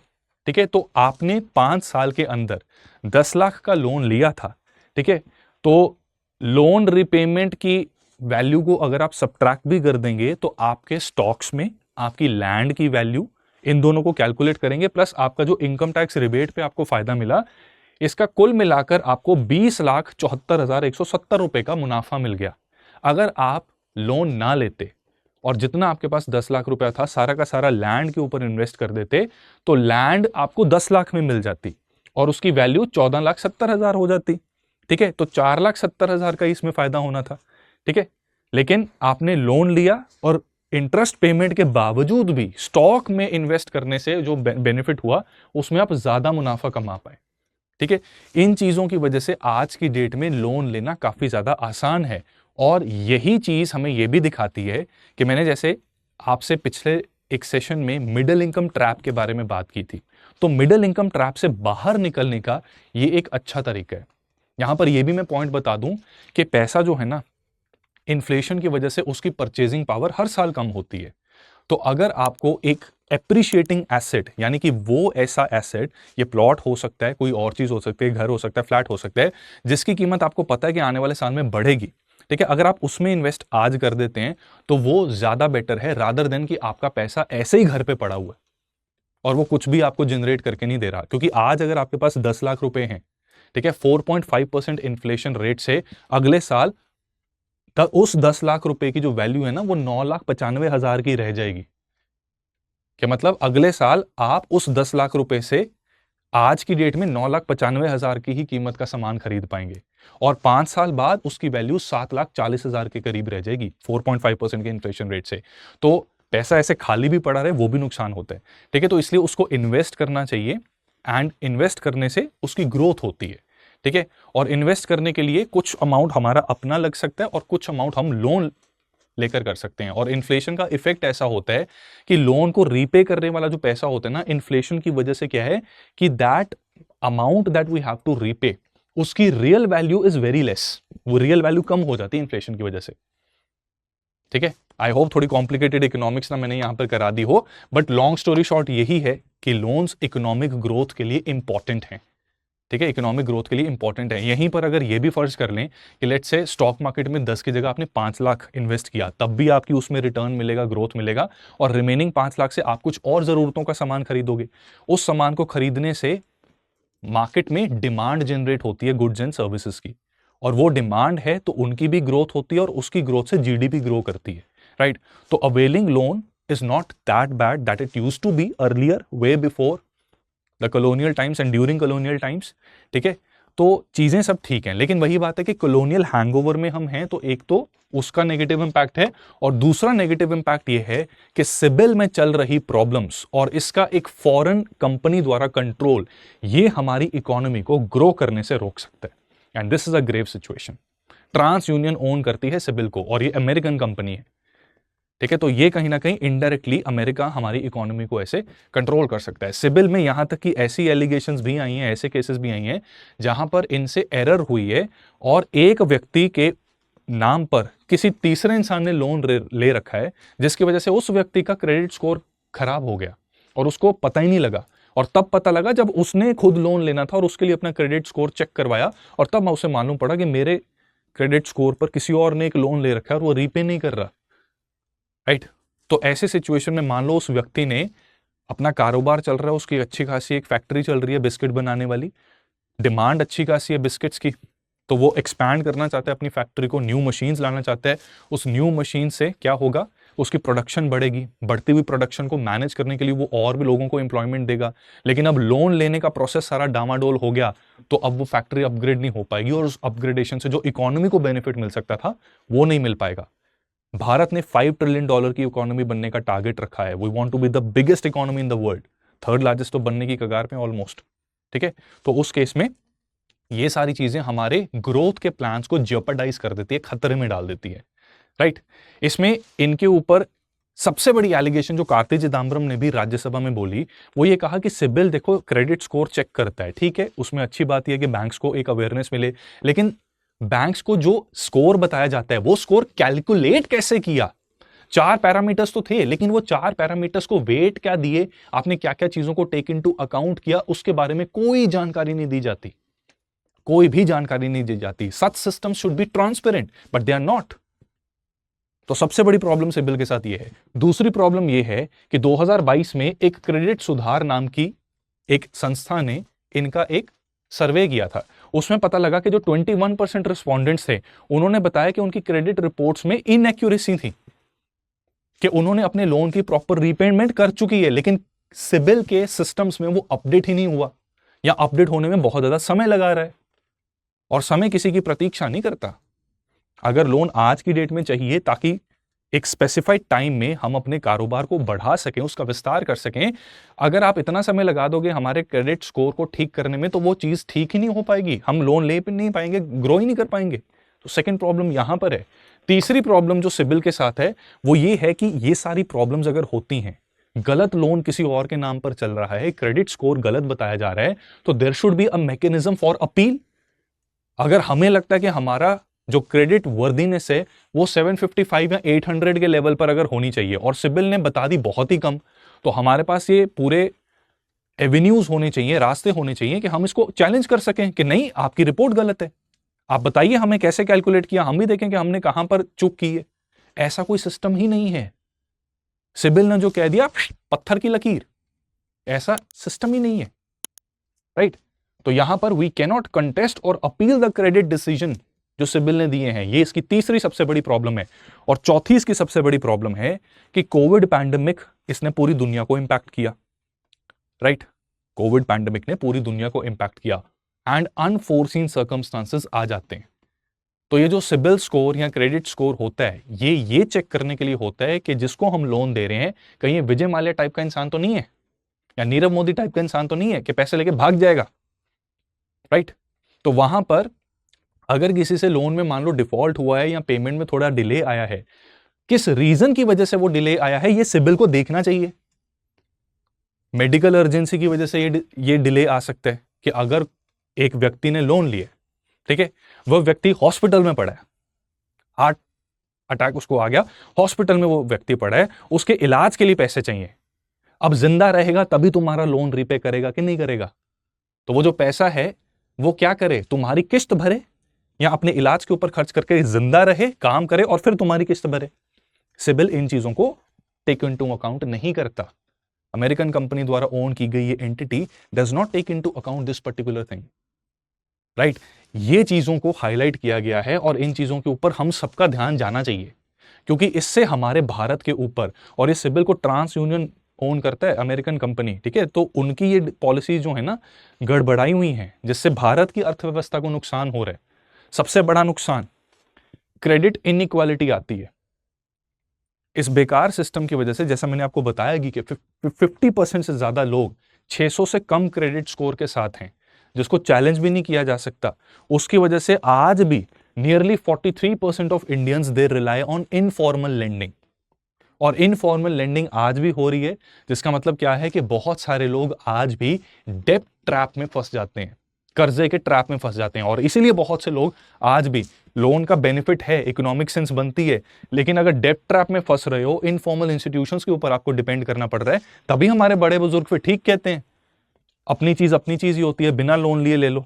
[SPEAKER 2] ठीक है, तो आपने 5 साल के अंदर 10 लाख का लोन लिया था। ठीक है, तो लोन रिपेमेंट की वैल्यू को अगर आप सब्ट्रैक्ट भी कर देंगे तो आपके स्टॉक्स में आपकी लैंड की वैल्यू, इन दोनों को कैलकुलेट करेंगे, प्लस आपका जो इनकम टैक्स रिबेट पे आपको फायदा मिला, इसका कुल मिलाकर आपको 20,74,170 रुपए का मुनाफा मिल गया। अगर आप लोन ना लेते और जितना आपके पास 10 लाख रुपया था सारा का सारा लैंड के ऊपर इन्वेस्ट कर देते तो लैंड आपको 10 लाख में मिल जाती और उसकी वैल्यू 14,70,000 हो जाती। ठीक है, तो 4,70,000 का इसमें फायदा होना था। ठीक है, लेकिन आपने लोन लिया और इंटरेस्ट पेमेंट के बावजूद भी स्टॉक में इन्वेस्ट करने से जो बेनिफिट हुआ उसमें आप ज्यादा मुनाफा कमा पाए। ठीक है, इन चीजों की वजह से आज की डेट में लोन लेना काफी ज्यादा आसान है, और यही चीज हमें यह भी दिखाती है कि मैंने जैसे आपसे पिछले एक सेशन में मिडिल इनकम ट्रैप के बारे में बात की थी, तो मिडिल इनकम ट्रैप से बाहर निकलने का यह एक अच्छा तरीका है। यहां पर यह भी मैं पॉइंट बता दूं कि पैसा जो है ना, इन्फ्लेशन की वजह से उसकी परचेजिंग पावर हर साल कम होती है। तो अगर आपको एक एप्रिशिएटिंग एसेट, यानी कि वो ऐसा एसेट, ये प्लॉट हो सकता है, कोई और चीज हो सकती है, घर हो सकता है, फ्लैट हो सकता है, जिसकी कीमत आपको पता है कि आने वाले साल में बढ़ेगी, ठीक है, अगर आप उसमें इन्वेस्ट आज कर देते हैं तो वो ज्यादा बेटर है रादर देन कि आपका पैसा ऐसे ही घर पे पड़ा हुआ है और वो कुछ भी आपको जनरेट करके नहीं दे रहा। क्योंकि आज अगर आपके पास 10 लाख रुपए हैं, ठीक है, 4.5% इन्फ्लेशन रेट से अगले साल तक उस 10 लाख रुपए की जो वैल्यू है ना वो 9,95,000 की रह जाएगी। क्या मतलब, अगले साल आप उस 10 लाख रुपए से आज की डेट में 9,95,000 की ही कीमत का सामान खरीद पाएंगे, और 5 साल बाद उसकी वैल्यू 7,40,000 के करीब रह जाएगी 4.5% के इन्फ्लेशन रेट से। तो पैसा ऐसे खाली भी पड़ा रहे वो भी नुकसान होता है। ठीक है, तो इसलिए उसको इन्वेस्ट करना चाहिए, एंड इन्वेस्ट करने से उसकी ग्रोथ होती है। ठीक है, और इन्वेस्ट करने के लिए कुछ अमाउंट हमारा अपना लग सकता है और कुछ अमाउंट हम लोन लेकर कर सकते हैं। और इन्फ्लेशन का इफेक्ट ऐसा होता है कि लोन को रीपे करने वाला जो पैसा होता है ना, इन्फ्लेशन की वजह से क्या है कि that amount that we have to repay, उसकी real value is very less, वो रियल वैल्यू कम हो जाती है इन्फ्लेशन की वजह से। ठीक है, आई होप थोड़ी कॉम्प्लिकेटेड इकोनॉमिक्स ना मैंने यहां पर करा दी हो, बट लॉन्ग स्टोरी शॉर्ट यही है कि लोन्स इकोनॉमिक ग्रोथ के लिए इंपॉर्टेंट हैं। ठीक है, इकोनॉमिक ग्रोथ के लिए इंपॉर्टेंट है। यहीं पर अगर ये भी फर्ज कर लें कि लेट्स से स्टॉक मार्केट में 10 की जगह आपने 5 लाख इन्वेस्ट किया, तब भी आपकी उसमें रिटर्न मिलेगा, ग्रोथ मिलेगा, और रिमेनिंग 5 लाख से आप कुछ और जरूरतों का सामान खरीदोगे। उस सामान को खरीदने से मार्केट में डिमांड जनरेट होती है गुड्स एंड सर्विसेज की, और वो डिमांड है तो उनकी भी ग्रोथ होती है और उसकी ग्रोथ से जीडीपी ग्रो करती है, राइट। तो availing loan is not that bad that it used to be earlier, way before the colonial times and during colonial times. ठीक है, तो चीजें सब ठीक हैं, लेकिन वही बात है कि कॉलोनियल हैंगओवर में हम हैं, तो एक तो उसका नेगेटिव इंपैक्ट है, और दूसरा नेगेटिव इंपैक्ट ये है कि सिबिल में चल रही प्रॉब्लम्स और इसका एक फॉरेन कंपनी द्वारा कंट्रोल, ये हमारी इकोनॉमी को ग्रो करने से रोक सकता है, and this is a grave situation. TransUnion own करती है सिबिल को, और ये अमेरिकन कंपनी है। ठीक है, तो ये कहीं ना कहीं इनडायरेक्टली अमेरिका हमारी इकोनॉमी को ऐसे कंट्रोल कर सकता है। सिबिल में यहां तक कि ऐसी एलिगेशंस भी आई हैं, ऐसे केसेस भी आई हैं जहां पर इनसे एरर हुई है और एक व्यक्ति के नाम पर किसी तीसरे इंसान ने लोन ले रखा है, जिसकी वजह से उस व्यक्ति का क्रेडिट स्कोर खराब हो गया और उसको पता ही नहीं लगा, और तब पता लगा जब उसने खुद लोन लेना था और उसके लिए अपना क्रेडिट स्कोर चेक करवाया, और तब उसे मालूम पड़ा कि मेरे क्रेडिट स्कोर पर किसी और ने एक लोन ले रखा है और वो रीपे नहीं कर रहा, राइट। तो ऐसे सिचुएशन में मान लो उस व्यक्ति ने अपना कारोबार चल रहा है, उसकी अच्छी खासी एक फैक्ट्री चल रही है बिस्किट बनाने वाली, डिमांड अच्छी खासी है बिस्किट्स की, तो वो एक्सपैंड करना चाहता है अपनी फैक्ट्री को, न्यू मशीन्स लाना चाहता है। उस न्यू मशीन से क्या होगा, उसकी प्रोडक्शन बढ़ेगी, बढ़ती हुई प्रोडक्शन को मैनेज करने के लिए वो और भी लोगों को एम्प्लॉयमेंट देगा। लेकिन अब लोन लेने का प्रोसेस सारा डामाडोल हो गया, तो अब वो फैक्ट्री अपग्रेड नहीं हो पाएगी, और उस अपग्रेडेशन से जो इकोनॉमी को बेनिफिट मिल सकता था वो नहीं मिल पाएगा। भारत ने $5 ट्रिलियन की इकोनॉमी बनने का टारगेट रखा है। We want to be the biggest economy in the world, third largest तो बनने की कगार पे ऑलमोस्ट। ठीक है, तो उस केस में ये सारी चीजें हमारे ग्रोथ के प्लान्स को जेपरडाइज कर देती है, खतरे में डाल देती है, राइट। इसमें इनके ऊपर सबसे बड़ी एलिगेशन जो कार्ति चिदम्बरम ने भी राज्यसभा में बोली, वो ये कहा कि सिबिल देखो क्रेडिट स्कोर चेक करता है, ठीक है, उसमें अच्छी बात यह है कि बैंक्स को एक अवेयरनेस मिले, लेकिन बैंक्स को जो स्कोर बताया जाता है वो स्कोर कैलकुलेट कैसे किया? 4 पैरामीटर्स तो थे, लेकिन वो 4 पैरामीटर्स को वेट क्या दिए, आपने क्या क्या चीजों को टेक इनटू अकाउंट किया, उसके बारे में कोई जानकारी नहीं दी जाती, कोई भी जानकारी नहीं दी जाती। Such system should be transparent, but they are not. तो सबसे बड़ी प्रॉब्लम सिबिल के साथ ये है। दूसरी प्रॉब्लम ये है कि 2022 में एक क्रेडिट सुधार नाम की एक संस्था ने इनका एक सर्वे किया था। उसमें पता लगा कि जो 21% रिस्पॉन्डेंट्स थे, उन्होंने बताया कि उनकी क्रेडिट रिपोर्ट्स में इनएक्यूरेसी थी, कि उन्होंने अपने लोन की प्रॉपर रीपेमेंट कर चुकी है, लेकिन सिबिल के सिस्टम्स में वो अपडेट ही नहीं हुआ, या अपडेट होने में बहुत ज्यादा समय लगा रहा है, और समय किसी की प्रतीक्षा नहीं करता। अगर लोन आज की डेट में चाहिए ताकि एक स्पेसिफाइड टाइम में हम अपने कारोबार को बढ़ा सकें, उसका विस्तार कर सकें, अगर आप इतना समय लगा दोगे हमारे क्रेडिट स्कोर को ठीक करने में, तो वो चीज ठीक ही नहीं हो पाएगी, हम लोन ले नहीं पाएंगे, ग्रो ही नहीं कर पाएंगे। तो सेकंड प्रॉब्लम यहां पर है। तीसरी प्रॉब्लम जो सिबिल के साथ है वो ये है कि ये सारी प्रॉब्लम्स अगर होती हैं, गलत लोन किसी और के नाम पर चल रहा है, क्रेडिट स्कोर गलत बताया जा रहा है, तो there should be a mechanism for appeal. अगर हमें लगता है कि हमारा जो क्रेडिट वर्दीनेस है वो 755 या 800 के लेवल पर अगर होनी चाहिए, और सिबिल ने बता दी बहुत ही कम, तो हमारे पास ये पूरे एवेन्यूज होने चाहिए, रास्ते होने चाहिए कि हम इसको चैलेंज कर सकें कि नहीं, आपकी रिपोर्ट गलत है, आप बताइए हमें कैसे कैलकुलेट किया, हम भी देखें कि हमने कहां पर चूक की है। ऐसा कोई सिस्टम ही नहीं है। सिबिल ने जो कह दिया पत्थर की लकीर, ऐसा सिस्टम ही नहीं है, राइट। तो यहां पर वी कैनॉट कंटेस्ट और अपील द क्रेडिट डिसीजन जो सिबिल ने दिए हैं। ये इसकी तीसरी सबसे बड़ी प्रॉब्लम है। और चौथी इसकी सबसे बड़ी प्रॉब्लम है कि कोविड पैंडेमिक इसने पूरी दुनिया को इंपैक्ट किया, राइट। कोविड पैंडेमिक ने पूरी दुनिया को इंपैक्ट किया, एंड अनफोर्सीन सर्कमस्टांसेस आ जाते हैं। तो ये जो सिबिल स्कोर या क्रेडिट स्कोर होता है, ये चेक करने के लिए होता है कि जिसको हम लोन दे रहे हैं, कहीं ये विजय माल्या टाइप का इंसान तो नहीं है, या नीरव मोदी टाइप का इंसान तो नहीं है कि पैसे लेके भाग जाएगा, राइट। तो वहां पर अगर किसी से लोन में मान लो डिफॉल्ट हुआ है या पेमेंट में थोड़ा डिले आया है, किस रीजन की वजह से वो डिले आया है, ये सिबिल को देखना चाहिए। मेडिकल इमरजेंसी की वजह से ये डिले आ सकता है कि अगर एक व्यक्ति ने लोन लिया, ठीक है, वह व्यक्ति हॉस्पिटल में पड़ा है, हार्ट अटैक उसको आ गया, हॉस्पिटल में वो व्यक्ति पड़ा है, उसके इलाज के लिए पैसे चाहिए। अब जिंदा रहेगा तभी तुम्हारा लोन रीपे करेगा कि नहीं करेगा। तो वो जो पैसा है वो क्या करे, तुम्हारी किस्त भरे, या अपने इलाज के ऊपर खर्च करके जिंदा रहे, काम करे और फिर तुम्हारी किस्त भरे। सिबिल इन चीजों को टेक इनटू अकाउंट नहीं करता। अमेरिकन कंपनी द्वारा ओन की गई ये entity does not take into account this particular thing, right. ये चीजों को हाईलाइट किया गया है और इन चीजों के ऊपर हम सबका ध्यान जाना चाहिए, क्योंकि इससे हमारे भारत के ऊपर, और इस सिबिल को ट्रांस यूनियन ओन करता है अमेरिकन कंपनी, ठीक है, तो उनकी ये पॉलिसी जो है ना गड़बड़ाई हुई है, जिससे भारत की अर्थव्यवस्था को नुकसान हो रहा है। सबसे बड़ा नुकसान क्रेडिट इनइक्वालिटी आती है इस बेकार सिस्टम की वजह से। जैसा मैंने आपको बताया कि 50% से ज्यादा लोग 600 से कम क्रेडिट स्कोर के साथ हैं, जिसको चैलेंज भी नहीं किया जा सकता। उसकी वजह से आज भी nearly 43% of Indians they rely on informal lending, और इनफॉर्मल लेंडिंग आज भी हो रही है, जिसका मतलब क्या है कि बहुत सारे लोग आज भी डेब्ट ट्रैप में फंस जाते हैं, कर्जे के ट्रैप में फंस जाते हैं। और इसीलिए बहुत से लोग आज भी, लोन का बेनिफिट है, इकोनॉमिक सेंस बनती है, लेकिन अगर डेब्ट ट्रैप में फंस रहे हो, इनफॉर्मल इंस्टीट्यूशंस के ऊपर आपको डिपेंड करना पड़ रहा है, तभी हमारे बड़े बुजुर्ग फिर ठीक कहते हैं, अपनी चीज ही होती है, बिना लोन लिए ले लो।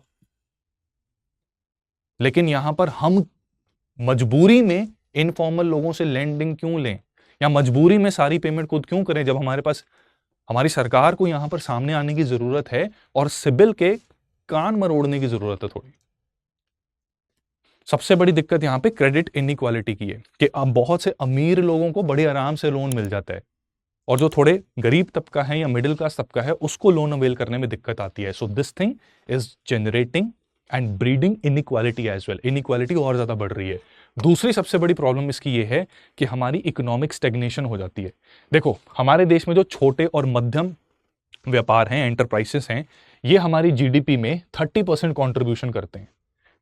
[SPEAKER 2] लेकिन यहां पर हम मजबूरी में इनफॉर्मल लोगों से लेंडिंग क्यों लें, या मजबूरी में सारी पेमेंट खुद क्यों करें, जब हमारे पास हमारी सरकार को यहां पर सामने आने की जरूरत है और सिबिल के कान मरोड़ने की जरूरत है थोड़ी। सबसे बड़ी दिक्कत यहां पे क्रेडिट इनइक्वालिटी की है कि अब बहुत से अमीर लोगों को बड़े आराम से लोन मिल जाता है और जो थोड़े गरीब तबका है या मिडिल क्लास तबका है उसको लोन अवेल करने में दिक्कत आती है। So this thing is generating and breeding inequality as well. Inequality और ज्यादा बढ़ रही है। दूसरी सबसे बड़ी प्रॉब्लम इसकी ये है कि हमारी इकोनॉमिक स्टेग्नेशन हो जाती है। देखो हमारे देश में जो छोटे और मध्यम व्यापार हैं, एंटरप्राइजेस हैं, ये हमारी जीडीपी में 30% कॉन्ट्रीब्यूशन करते हैं।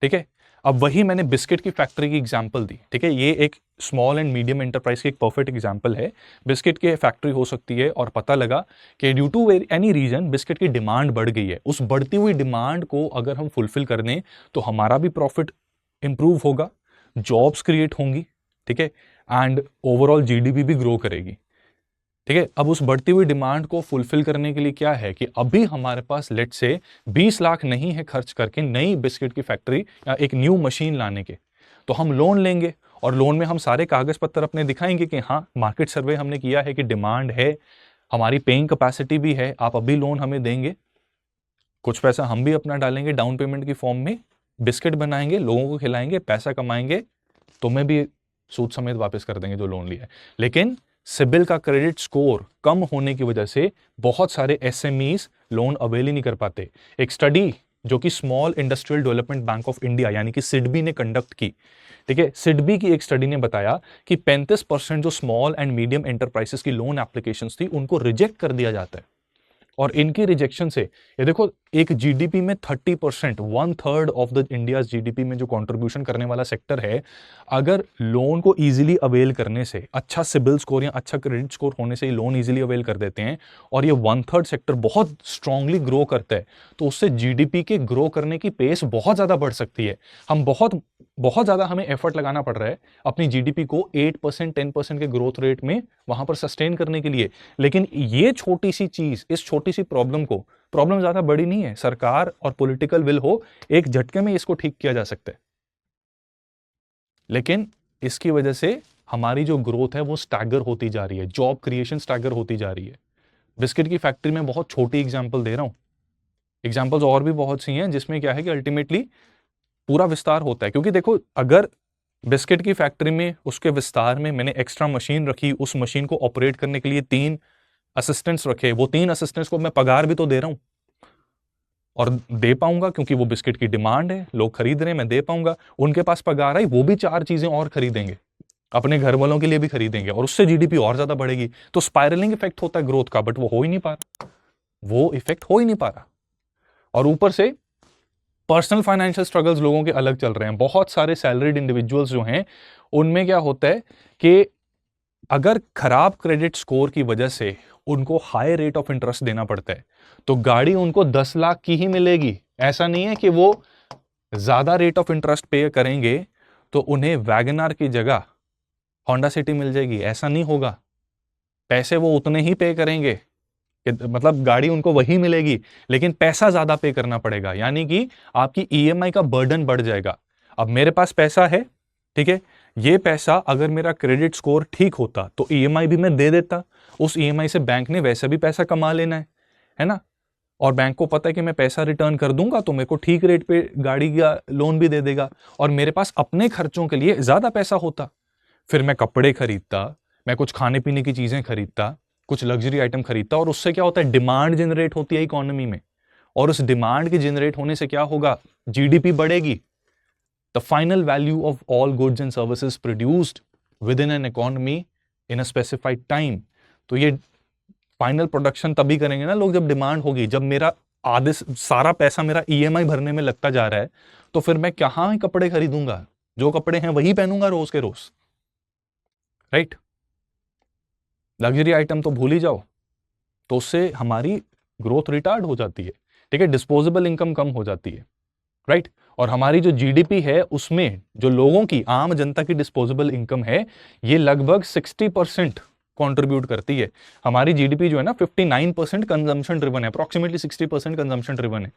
[SPEAKER 2] ठीक है, अब वही मैंने बिस्किट की फैक्ट्री की एग्जांपल दी। ठीक है, ये एक स्मॉल एंड मीडियम एंटरप्राइज की एक परफेक्ट एग्जांपल है। बिस्किट की फैक्ट्री हो सकती है और पता लगा कि due to any reason biscuit की डिमांड बढ़ गई है। उस बढ़ती हुई डिमांड को अगर हम फुलफिल कर दें तो हमारा भी प्रॉफिट इंप्रूव होगा, जॉब्स क्रिएट होंगी। ठीक है, एंड ओवरऑल जीडीपी भी ग्रो करेगी। ठीक है, अब उस बढ़ती हुई डिमांड को फुलफिल करने के लिए क्या है कि अभी हमारे पास लेट से 20 लाख नहीं है खर्च करके नई बिस्किट की फैक्ट्री या एक न्यू मशीन लाने के, तो हम लोन लेंगे और लोन में हम सारे कागज पत्तर अपने दिखाएंगे कि हाँ मार्केट सर्वे हमने किया है कि डिमांड है, हमारी पेइंग कैपेसिटी भी है, आप अभी लोन हमें देंगे। कुछ पैसा हम भी अपना डालेंगे डाउन पेमेंट की फॉर्म में, बिस्किट बनाएंगे, लोगों को खिलाएंगे, पैसा कमाएंगे, तुम्हें भी सूद समेत वापस कर देंगे जो लोन लिया है। लेकिन सिबिल का क्रेडिट स्कोर कम होने की वजह से बहुत सारे एसएमईज लोन अवेल ही नहीं कर पाते। एक स्टडी जो कि small industrial development bank of India यानी कि सिडबी ने कंडक्ट की, ठीक है, सिडबी की एक स्टडी ने बताया कि 35% जो स्मॉल एंड मीडियम एंटरप्राइजेस की लोन एप्लीकेशंस थी उनको रिजेक्ट कर दिया जाता है। और इनकी रिजेक्शन से ये देखो, एक जीडीपी में 30%, 1/3 ऑफ द इंडिया जीडीपी में जो कंट्रीब्यूशन करने वाला सेक्टर है, अगर लोन को इजीली अवेल करने से, अच्छा सिबिल स्कोर या अच्छा क्रेडिट स्कोर होने से ही लोन इजीली अवेल कर देते हैं और ये 1/3 सेक्टर बहुत स्ट्रांगली ग्रो करता है, तो उससे जीडीपी के ग्रो करने की पेस बहुत ज्यादा बढ़ सकती है। हम बहुत ज्यादा हमें एफर्ट लगाना पड़ रहा है अपनी जीडीपी को 8% 10% के ग्रोथ रेट में वहां पर सस्टेन करने के लिए। लेकिन ये छोटी सी चीज, इस छोटी सी प्रॉब्लम ज्यादा बड़ी नहीं है, सरकार और पॉलिटिकल विल हो एक झटके में इसको ठीक किया जा सकता है। लेकिन इसकी वजह से हमारी जो ग्रोथ है वो स्टैगर होती जा रही है, जॉब क्रिएशन स्टैगर होती जा रही है। बिस्किट की फैक्ट्री में बहुत छोटी एग्जांपल दे रहा हूं, एग्जांपल्स और भी बहुत सी हैं जिसमें क्या है कि अल्टीमेटली पूरा विस्तार होता है। क्योंकि देखो, अगर बिस्किट की फैक्ट्री में उसके विस्तार में मैंने एक्स्ट्रा मशीन रखी, उस मशीन को ऑपरेट करने के लिए 3 असिस्टेंट्स रखे, वो 3 असिस्टेंट्स को मैं पगार भी तो दे रहा हूं और दे पाऊंगा क्योंकि वो बिस्किट की डिमांड है, लोग खरीद रहे हैं, मैं दे पाऊंगा। उनके पास पगार आई, वो भी 4 चीजें और खरीदेंगे, अपने घर वालों के लिए भी खरीदेंगे और उससे जीडीपी और ज्यादा बढ़ेगी। तो स्पाइरलिंग इफेक्ट होता है ग्रोथ का, बट वो हो ही नहीं पा रहा, वो इफेक्ट हो ही नहीं पा रहा। और ऊपर से पर्सनल फाइनेंशियल स्ट्रगल्स लोगों के अलग चल रहे हैं। बहुत सारे सैलरीड इंडिविजुअल्स जो हैं उनमें क्या होता है कि अगर खराब क्रेडिट स्कोर की वजह से उनको हाई रेट ऑफ इंटरेस्ट देना पड़ता है, तो गाड़ी उनको 10 लाख की ही मिलेगी। ऐसा नहीं है कि वो ज्यादा रेट ऑफ इंटरेस्ट पे करेंगे तो उन्हें वैगनआर की जगह होंडा सिटी मिल जाएगी, ऐसा नहीं होगा। पैसे वो उतने ही पे करेंगे, मतलब गाड़ी उनको वही मिलेगी, लेकिन पैसा ज्यादा पे करना पड़ेगा, यानी कि आपकी ईएमआई का बर्डन बढ़ जाएगा। अब मेरे पास पैसा है, ठीक है, ये पैसा अगर मेरा क्रेडिट स्कोर ठीक होता तो ईएमआई भी मैं दे देता, उस ईएमआई से बैंक ने वैसे भी पैसा कमा लेना है ना, और बैंक को पता है कि मैं पैसा रिटर्न कर दूंगा तो मेरे को ठीक रेट पे गाड़ी का लोन भी दे देगा और मेरे पास अपने खर्चों के लिए ज्यादा पैसा होता। फिर मैं कपड़े खरीदता, मैं कुछ खाने पीने की चीजें खरीदता, कुछ लग्जरी आइटम खरीदता, और उससे क्या होता है, डिमांड जनरेट होती है इकोनॉमी में, और उस डिमांड के जनरेट होने से क्या होगा, जीडीपी बढ़ेगी। The final value of all goods and services produced with in an economy in a specified time. तो ये फाइनल प्रोडक्शन तभी करेंगे ना लोग जब डिमांड होगी। जब मेरा आधे सारा पैसा मेरा ईएमआई भरने में लगता जा रहा है तो फिर मैं कहां कपड़े खरीदूंगा, जो कपड़े हैं वही पहनूंगा रोज के रोज, राइट। लग्जरी आइटम तो भूल ही जाओ, तो उससे हमारी ग्रोथ रिटार्ड हो जाती है, ठीक है, डिस्पोजेबल इनकम कम हो जाती है, राइट। और हमारी जो जीडीपी है उसमें जो लोगों की, आम जनता की डिस्पोजेबल इनकम है, ये लगभग 60% कंट्रीब्यूट करती है। हमारी जीडीपी जो है ना 59% कंजम्पशन ड्रिवन है, अप्रोक्सीमेटली 60% कंजम्पशन ड्रिवन है।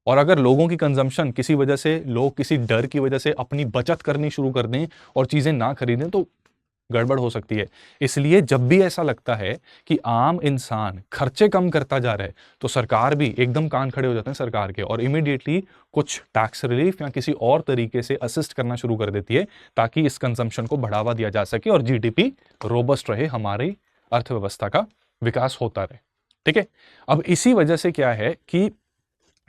[SPEAKER 2] और अगर लोगों की कंजम्पशन किसी वजह से, लोग किसी डर की वजह से अपनी बचत करनी शुरू कर दें और चीजें ना खरीदें, तो गड़बड़ हो सकती है। इसलिए जब भी ऐसा लगता है कि आम इंसान खर्चे कम करता जा रहा है तो सरकार भी एकदम कान खड़े हो जाते हैं सरकार के, और इमीडिएटली कुछ टैक्स रिलीफ या किसी और तरीके से असिस्ट करना शुरू कर देती है ताकि इस कंजम्पशन को बढ़ावा दिया जा सके और जीडीपी रोबस्ट रहे, हमारी अर्थव्यवस्था का विकास होता रहे। ठीक है, अब इसी वजह से क्या है कि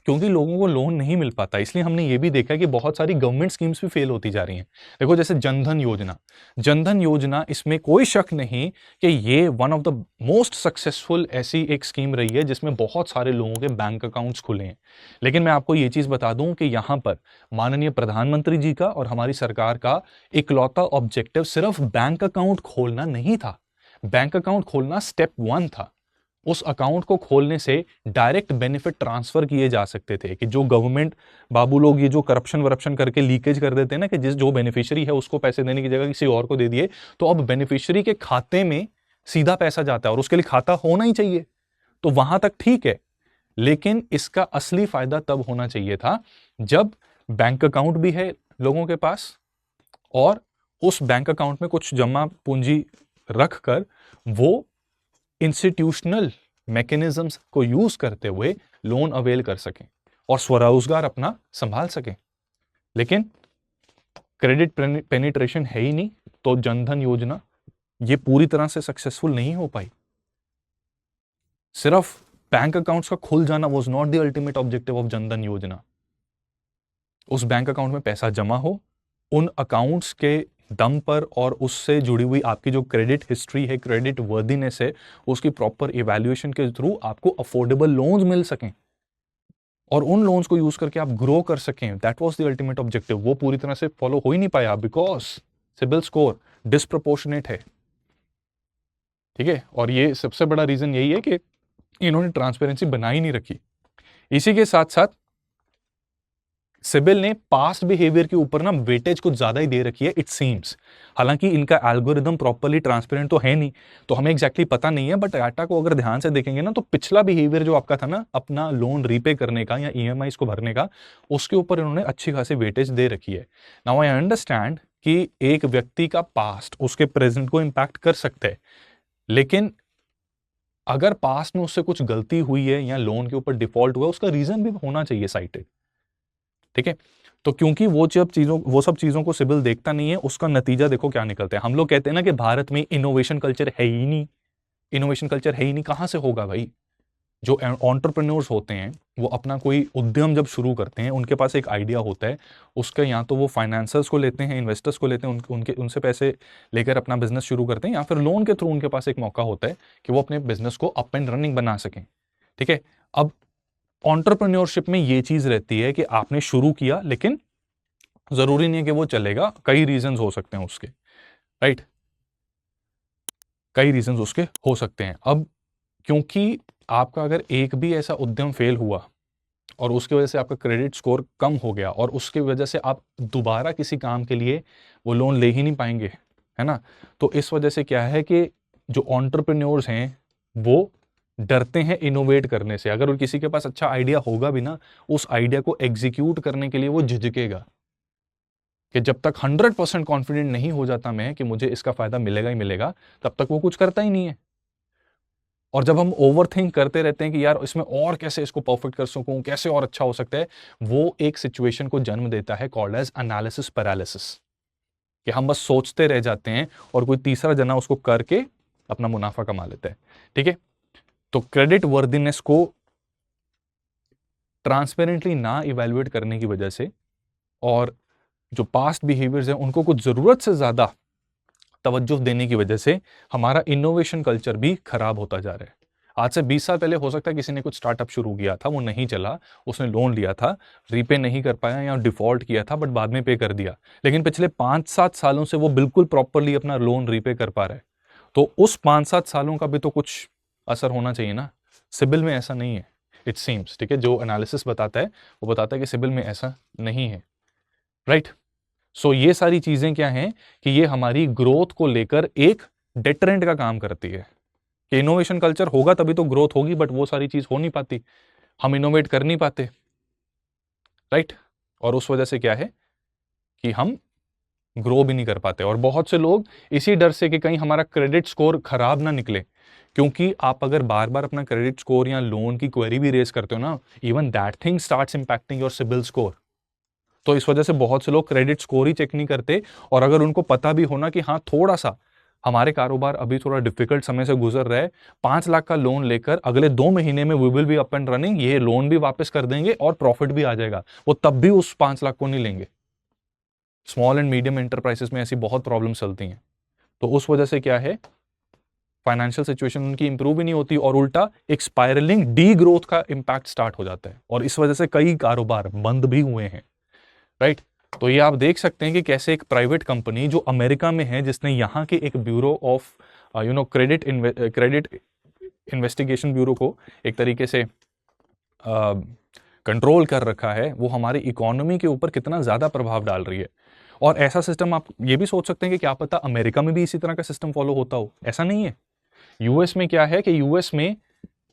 [SPEAKER 2] क्योंकि लोगों को लोन नहीं मिल पाता, इसलिए हमने ये भी देखा कि बहुत सारी गवर्नमेंट स्कीम्स भी फेल होती जा रही हैं। देखो जैसे जनधन योजना, जनधन योजना, इसमें कोई शक नहीं कि ये one of the most successful ऐसी एक स्कीम रही है जिसमें बहुत सारे लोगों के बैंक अकाउंट्स खुले हैं। लेकिन मैं आपको ये चीज बता दूं कि यहां पर माननीय प्रधानमंत्री जी का और हमारी सरकार का इकलौता ऑब्जेक्टिव सिर्फ बैंक अकाउंट खोलना नहीं था। बैंक अकाउंट खोलना स्टेप 1 था। उस अकाउंट को खोलने से डायरेक्ट बेनिफिट ट्रांसफर किए जा सकते थे कि जो गवर्नमेंट बाबू लोग ये जो करप्शन वरप्शन करके लीकेज कर देते हैं ना, कि जो बेनिफिशियरी है उसको पैसे देने की जगह किसी और को दे दिए, तो अब बेनिफिशियरी के खाते में सीधा पैसा जाता है और उसके लिए खाता होना ही चाहिए। तो वहां तक ठीक है, लेकिन इसका असली फायदा तब होना चाहिए था जब बैंक अकाउंट भी है लोगों के पास और उस बैंक अकाउंट में कुछ जमा पूंजी रखकर वो इंस्टीट्यूशनल मैकेनिज्म्स को यूज करते हुए लोन अवेल कर सकें और स्वरोजगार अपना संभाल सकें। लेकिन क्रेडिट पेनिट्रेशन है ही नहीं, तो जनधन योजना ये पूरी तरह से सक्सेसफुल नहीं हो पाई। सिर्फ बैंक अकाउंट्स का खुल जाना was not the ultimate objective of Jan Dhan योजना। उस बैंक अकाउंट में पैसा जमा हो, उन अकाउंट्स के दम पर और उससे जुड़ी हुई आपकी जो क्रेडिट हिस्ट्री है, क्रेडिट वर्दीनेस है, उसकी प्रॉपर इवैल्यूएशन के थ्रू आपको अफोर्डेबल लोन्स मिल सकें और उन लोन्स को यूज करके आप ग्रो कर सकें। That was the ultimate objective. वो पूरी तरह से फॉलो हो ही नहीं पाया बिकॉज सिबिल स्कोर डिस्प्रोपोर्शनेट है। ठीक है, और ये सबसे बड़ा रीजन यही है कि इन्होंने ट्रांसपेरेंसी बना ही नहीं रखी। इसी के साथ साथ सिबिल ने पास्ट बिहेवियर के ऊपर ना वेटेज कुछ ज्यादा ही दे रखी है इट सीम्स। हालांकि इनका एल्गोरिदम प्रॉपर्ली ट्रांसपेरेंट तो है नहीं, तो हमें एग्जैक्टली पता नहीं है, बट डाटा को अगर ध्यान से देखेंगे ना तो पिछला बिहेवियर जो आपका था ना अपना लोन रीपे करने का या ईएमआईज को भरने का, उसके ऊपर इन्होंने अच्छी खासी वेटेज दे रखी है। नाउ आई अंडरस्टैंड कि एक व्यक्ति का पास्ट उसके प्रेजेंट को इंपैक्ट कर सकता है, लेकिन अगर पास्ट में उससे कुछ गलती हुई है या लोन के ऊपर डिफॉल्ट हुआ, उसका रीजन भी होना चाहिए साइटेड। ठीक है, तो क्योंकि वो सब चीजों को सिबिल देखता नहीं है, उसका नतीजा देखो क्या निकलता है। हम लोग कहते हैं ना कि भारत में इनोवेशन कल्चर है ही नहीं, इनोवेशन कल्चर है ही नहीं, कहां से होगा भाई। जो एंटरप्रेन्योर्स होते हैं वो अपना कोई उद्यम जब शुरू करते हैं, उनके पास एक आइडिया होता है, उसका या तो वो फाइनेंसर्स को लेते हैं, इन्वेस्टर्स को लेते हैं, उनसे पैसे लेकर अपना बिजनेस शुरू करते हैं, या फिर लोन के थ्रू उनके पास एक मौका होता है कि वो अपने बिजनेस को अप एंड रनिंग बना सकें। ठीक है, अब एंटरप्रेन्योरशिप में ये चीज रहती है कि आपने शुरू किया, लेकिन जरूरी नहीं है कि वो चलेगा, कई रीजंस हो सकते हैं उसके, राइट, कई रीजंस उसके हो सकते हैं। अब क्योंकि आपका अगर एक भी ऐसा उद्यम फेल हुआ और उसकी वजह से आपका क्रेडिट स्कोर कम हो गया और उसकी वजह से आप दोबारा किसी काम के लिए वो लोन ले ही नहीं पाएंगे, है ना, तो इस वजह से क्या है कि जो एंटरप्रेन्योर्स हैं वो डरते हैं इनोवेट करने से। अगर किसी के पास अच्छा आइडिया होगा भी ना, उस आइडिया को एग्जीक्यूट करने के लिए वो झिझकेगा कि जब तक 100% कॉन्फिडेंट नहीं हो जाता मैं कि मुझे इसका फायदा मिलेगा ही मिलेगा, तब तक वो कुछ करता ही नहीं है। और जब हम ओवर थिंक करते रहते हैं कि यार इसमें और कैसे इसको परफेक्ट कर सकूं, कैसे और अच्छा हो सकता है, वो एक सिचुएशन को जन्म देता है कॉल्ड एज एनालिसिस पैरालिसिस, कि हम बस सोचते रह जाते हैं और कोई तीसरा जना उसको करके अपना मुनाफा कमा लेता है। ठीक है, तो क्रेडिट वर्दीनेस को ट्रांसपेरेंटली ना इवैल्यूएट करने की वजह से और जो पास्ट बिहेवियर्स हैं उनको कुछ जरूरत से ज्यादा तवज्जो देने की वजह से हमारा इनोवेशन कल्चर भी खराब होता जा रहा है। आज से 20 साल पहले हो सकता है किसी ने कुछ स्टार्टअप शुरू किया था, वो नहीं चला, उसने लोन लिया था, रीपे नहीं कर पाया या डिफॉल्ट किया था, बट बाद में पे कर दिया, लेकिन पिछले 5-7 सालों से वो बिल्कुल प्रॉपरली अपना लोन रीपे कर पा रहा है। तो उस 5-7 सालों का भी तो कुछ असर होना चाहिए ना। सिबिल में ऐसा नहीं है इट सीम्स। ठीक है, जो एनालिसिस बताता है वो बताता है कि सिबिल में ऐसा नहीं है, राइट। सो ये सारी चीजें क्या हैं कि ये हमारी ग्रोथ को लेकर एक डेटरेंट का काम करती है कि इनोवेशन कल्चर होगा तभी तो ग्रोथ होगी, बट वो सारी चीज हो नहीं पाती, हम इनोवेट कर नहीं पाते, राइट। और उस वजह से क्या है कि हम ग्रो भी नहीं कर पाते। और बहुत से लोग इसी डर से कि कहीं हमारा क्रेडिट स्कोर खराब ना निकले, क्योंकि आप अगर बार बार अपना क्रेडिट स्कोर या लोन की क्वेरी भी रेज करते हो ना, even that thing starts impacting your CIBIL score. तो इस वजह से बहुत से लोग क्रेडिट स्कोर ही चेक नहीं करते। और अगर उनको पता भी होना कि हाँ थोड़ा सा हमारे कारोबार अभी थोड़ा डिफिकल्ट समय से गुजर रहा है, 5 लाख का लोन लेकर अगले 2 महीने में we will be up and running, ये लोन भी वापस कर देंगे और प्रॉफिट भी आ जाएगा, वो तब भी उस 5 लाख को नहीं लेंगे। स्मॉल एंड मीडियम एंटरप्राइजेस में ऐसी बहुत प्रॉब्लम चलती हैं। तो उस वजह से क्या है, फाइनेंशियल सिचुएशन उनकी इंप्रूव भी नहीं होती और उल्टा एक स्पायरलिंग डी ग्रोथ का इंपैक्ट स्टार्ट हो जाता है। और इस वजह से कई कारोबार बंद भी हुए हैं, राइट। तो ये आप देख सकते हैं कि कैसे एक प्राइवेट कंपनी जो अमेरिका में है, जिसने यहाँ के एक bureau of credit investigation bureau को एक तरीके से कंट्रोल कर रखा है, वो हमारी इकोनॉमी के ऊपर कितना ज़्यादा प्रभाव डाल रही है। और ऐसा सिस्टम आप ये भी सोच सकते हैं कि क्या पता अमेरिका में भी इसी तरह का सिस्टम फॉलो होता हो, ऐसा नहीं है। यूएस में क्या है कि यूएस में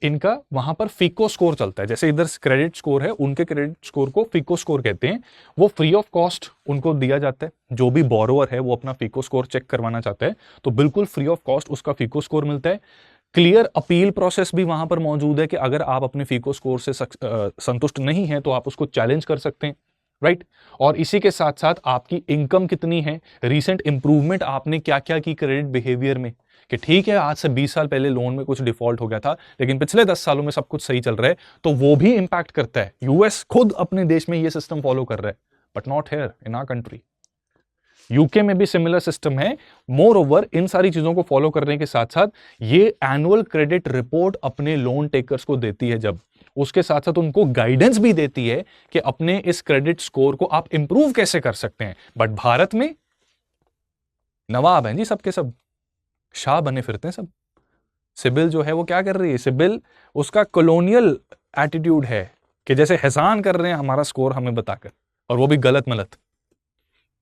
[SPEAKER 2] इनका वहां पर फीको स्कोर चलता है। जैसे इधर क्रेडिट स्कोर है, उनके क्रेडिट स्कोर को फीको स्कोर कहते हैं। वो फ्री ऑफ कॉस्ट उनको दिया जाता है। जो भी बोरोवर है वो अपना फीको स्कोर चेक करवाना चाहता है तो बिल्कुल फ्री ऑफ कॉस्ट उसका फीको स्कोर मिलता है। क्लियर अपील प्रोसेस भी वहां पर मौजूद है कि अगर आप अपने फीको स्कोर से संतुष्ट नहीं है तो आप उसको चैलेंज कर सकते हैं, राइट। और इसी के साथ साथ आपकी इनकम कितनी है, रीसेंट इंप्रूवमेंट आपने क्या क्या की क्रेडिट बिहेवियर में, कि ठीक है आज से 20 साल पहले लोन में कुछ डिफॉल्ट हो गया था लेकिन पिछले 10 सालों में सब कुछ सही चल रहा है, तो वो भी इंपैक्ट करता है। यूएस खुद अपने देश में ये सिस्टम फॉलो कर रहा है, but not here in our country. UK में भी सिमिलर सिस्टम है। मोर ओवर इन सारी चीजों को फॉलो करने के साथ साथ ये एनुअल क्रेडिट रिपोर्ट अपने लोन टेकर्स को देती है, जब उसके साथ साथ उनको गाइडेंस भी देती है कि अपने इस क्रेडिट स्कोर को आप इंप्रूव कैसे कर सकते हैं। बट भारत में नवाब हैं जी सबके सब, शाह बने फिरते हैं सब। सिबिल जो है वो क्या कर रही है, सिबिल उसका कॉलोनियल एटीट्यूड है कि जैसे एहसान कर रहे हैं हमारा स्कोर हमें बताकर, और वो भी गलत मलत,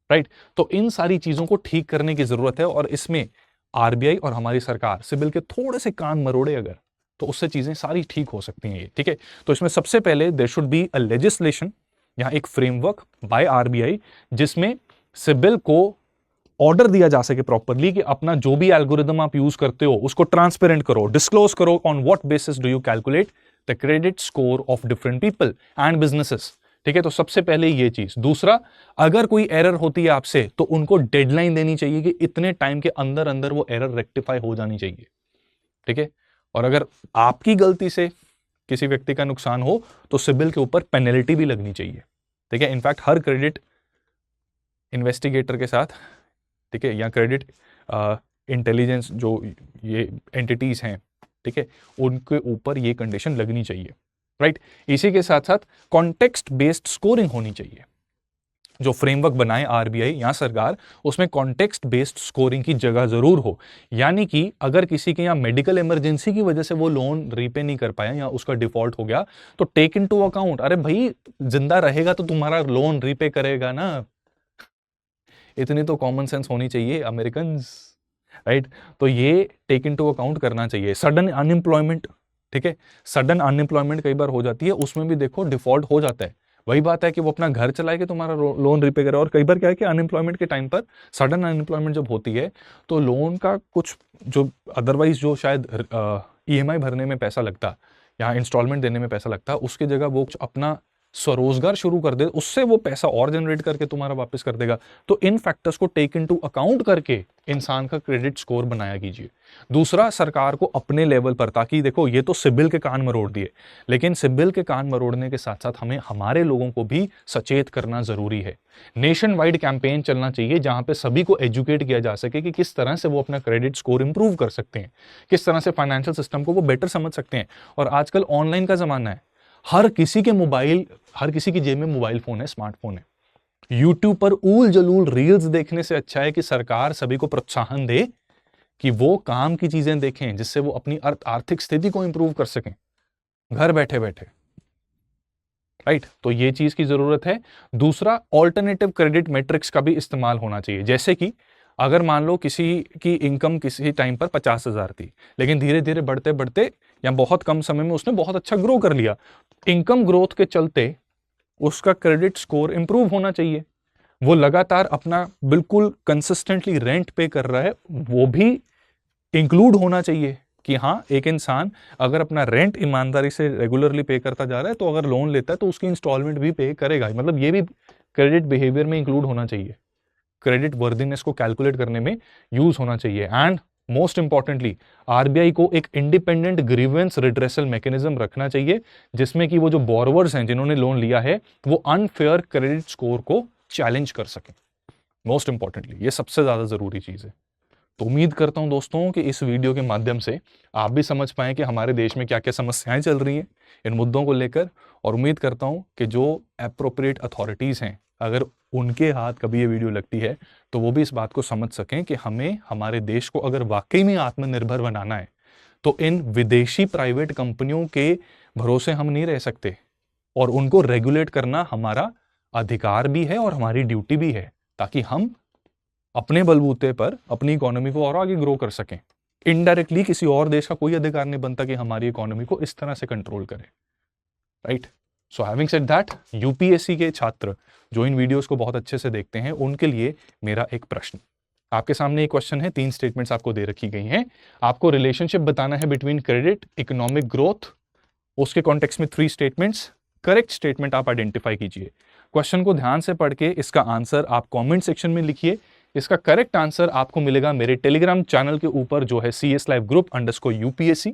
[SPEAKER 2] राइट। तो इन सारी चीजों को ठीक करने की जरूरत है और इसमें आरबीआई और हमारी सरकार सिबिल के थोड़े से कान मरोड़े अगर, तो उससे चीजें सारी ठीक हो सकती हैं ये, ठीक है। तो इसमें सबसे पहले there should be a legislation, यहां एक फ्रेमवर्क बाय आरबीआई जिसमें सिबिल को ऑर्डर दिया जा सके प्रॉपरली कि अपना जो भी एल्गोरिदम आप यूज करते हो उसको ट्रांसपेरेंट करो, डिस्क्लोज करो on what basis do you calculate the credit score of different people and businesses, ठीक है। तो सबसे पहले ये चीज। दूसरा, अगर कोई एरर होती है आपसे तो उनको डेडलाइन देनी चाहिए कि इतने टाइम के अंदर अंदर वो एरर रेक्टिफाई हो जानी चाहिए, ठीक है। और अगर आपकी गलती से किसी व्यक्ति का नुकसान हो तो सिबिल के ऊपर पेनल्टी भी लगनी चाहिए, ठीक है। इनफैक्ट हर क्रेडिट इन्वेस्टिगेटर के साथ, ठीक है, या क्रेडिट इंटेलिजेंस जो ये एंटिटीज हैं, ठीक है, उनके ऊपर ये कंडीशन लगनी चाहिए, राइट। इसी के साथ साथ कॉन्टेक्स्ट बेस्ड स्कोरिंग होनी चाहिए। जो फ्रेमवर्क बनाए आरबीआई या सरकार, उसमें कॉन्टेक्स्ट बेस्ड स्कोरिंग की जगह जरूर हो। यानी कि अगर किसी के यहाँ मेडिकल इमरजेंसी की वजह से वो लोन रीपे नहीं कर पाया या उसका डिफॉल्ट हो गया तो टेक इन टू अकाउंट, अरे भाई जिंदा रहेगा तो तुम्हारा लोन रीपे करेगा ना। इतनी तो कॉमन सेंस होनी चाहिए अमेरिकन, राइट। तो ये टेक इन टू अकाउंट करना चाहिए। सडन अनएम्प्लॉयमेंट, ठीक है, सडन अनएम्प्लॉयमेंट कई बार हो जाती है, उसमें भी देखो डिफॉल्ट हो जाता है। वही बात है कि वो अपना घर चलाए कि तुम्हारा लोन रिपे करे। और कई बार क्या है कि अनएम्प्लॉयमेंट के टाइम पर, सडन अनएम्प्लॉयमेंट जब होती है तो लोन का कुछ जो अदरवाइज जो शायद ईएमआई भरने में पैसा लगता या इंस्टॉलमेंट देने में पैसा लगता, उसकी जगह वो अपना स्वरोजगार शुरू कर दे, उससे वो पैसा और जनरेट करके तुम्हारा वापस कर देगा। तो इन फैक्टर्स को टेक इनटू अकाउंट करके इंसान का क्रेडिट स्कोर बनाया कीजिए। दूसरा, सरकार को अपने लेवल पर, ताकि देखो ये तो सिबिल के कान मरोड़ दिए, लेकिन सिबिल के कान मरोड़ने के साथ साथ हमें हमारे लोगों को भी सचेत करना जरूरी है। नेशन वाइड कैंपेन चलना चाहिए जहां पे सभी को एजुकेट किया जा सके कि किस तरह से वो अपना क्रेडिट स्कोर इंप्रूव कर सकते हैं, किस तरह से फाइनेंशियल सिस्टम को वो बेटर समझ सकते हैं। और आजकल ऑनलाइन का जमाना है, हर किसी की जेब में मोबाइल फोन है, स्मार्टफोन है। यूट्यूब पर ऊल जलूल रील्स देखने से अच्छा है कि सरकार सभी को प्रोत्साहन दे कि वो काम की चीजें देखें जिससे वो अपनी आर्थिक स्थिति को इंप्रूव कर सकें घर बैठे बैठे, राइट। तो ये चीज की जरूरत है। दूसरा, ऑल्टरनेटिव क्रेडिट मैट्रिक्स का भी इस्तेमाल होना चाहिए। जैसे कि अगर मान लो किसी की इनकम किसी टाइम पर 50,000 थी, लेकिन धीरे धीरे बढ़ते बढ़ते या बहुत कम समय में उसने बहुत अच्छा ग्रो कर लिया, इनकम ग्रोथ के चलते उसका क्रेडिट स्कोर इंप्रूव होना चाहिए। वो लगातार अपना बिल्कुल कंसिस्टेंटली रेंट पे कर रहा है, वो भी इंक्लूड होना चाहिए कि हाँ, एक इंसान अगर अपना रेंट ईमानदारी से रेगुलरली पे करता जा रहा है तो अगर लोन लेता है तो उसकी इंस्टॉलमेंट भी पे करेगा, मतलब ये भी क्रेडिट बिहेवियर में इंक्लूड होना चाहिए, क्रेडिट वर्दीनेस को कैलकुलेट करने में यूज होना चाहिए। एंड मोस्ट इंपॉर्टेंटली आरबीआई को एक इंडिपेंडेंट ग्रीवेंस रिड्रेसल मैकेनिज्म रखना चाहिए, जिसमें कि वो जो बोरोवर्स हैं जिन्होंने लोन लिया है वो अनफेयर क्रेडिट स्कोर को चैलेंज कर सकें। मोस्ट इंपॉर्टेंटली ये सबसे ज्यादा जरूरी चीज है। तो उम्मीद करता हूं दोस्तों कि इस वीडियो के माध्यम से आप भी समझ पाएं कि हमारे देश में क्या क्या समस्याएं चल रही हैं इन मुद्दों को लेकर, और उम्मीद करता हूं कि जो एप्रोप्रिएट अथॉरिटीज़ हैं अगर उनके हाथ कभी ये वीडियो लगती है तो वो भी इस बात को समझ सकें कि हमें हमारे देश को अगर वाकई में आत्मनिर्भर बनाना है तो इन विदेशी प्राइवेट कंपनियों के भरोसे हम नहीं रह सकते, और उनको रेगुलेट करना हमारा अधिकार भी है और हमारी ड्यूटी भी है, ताकि हम अपने बलबूते पर अपनी इकोनॉमी को और आगे ग्रो कर सकें। इनडायरेक्टली किसी और देश का कोई अधिकार नहीं बनता कि हमारी इकोनॉमी को इस तरह से कंट्रोल करे, right. So having said that, UPSC के छात्र जो इन वीडियोस को बहुत अच्छे से देखते हैं उनके लिए मेरा एक प्रश्न, आपके सामने एक क्वेश्चन है, 3 स्टेटमेंट्स आपको दे रखी गई हैं, आपको रिलेशनशिप बताना है बिटवीन क्रेडिट, इकोनॉमिक ग्रोथ, उसके कॉन्टेक्स्ट में 3 स्टेटमेंट्स, करेक्ट स्टेटमेंट आप आइडेंटिफाई कीजिए। क्वेश्चन को ध्यान से पढ़ के इसका आंसर आप कमेंट सेक्शन में लिखिए। इसका करेक्ट आंसर आपको मिलेगा मेरे टेलीग्राम चैनल के ऊपर जो है CS Live Group _UPSC,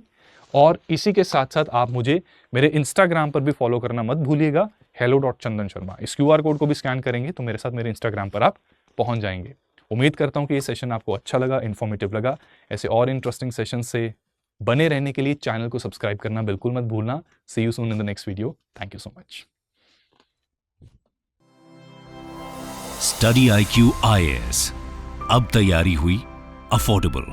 [SPEAKER 2] और इसी के साथ साथ आप मुझे मेरे इंस्टाग्राम पर भी फॉलो करना मत भूलिएगा, hello.chandan sharma। इस QR कोड को भी स्कैन करेंगे तो मेरे साथ मेरे इंस्टाग्राम पर आप पहुंच जाएंगे। उम्मीद करता हूं कि ये सेशन आपको अच्छा लगा, इन्फॉर्मेटिव लगा। ऐसे और इंटरेस्टिंग सेशन से बने रहने के लिए चैनल को सब्सक्राइब करना बिल्कुल मत भूलना। See you soon in the next video. Thank you so much.
[SPEAKER 1] Study IQ IAS, अब तैयारी हुई अफोर्डेबल।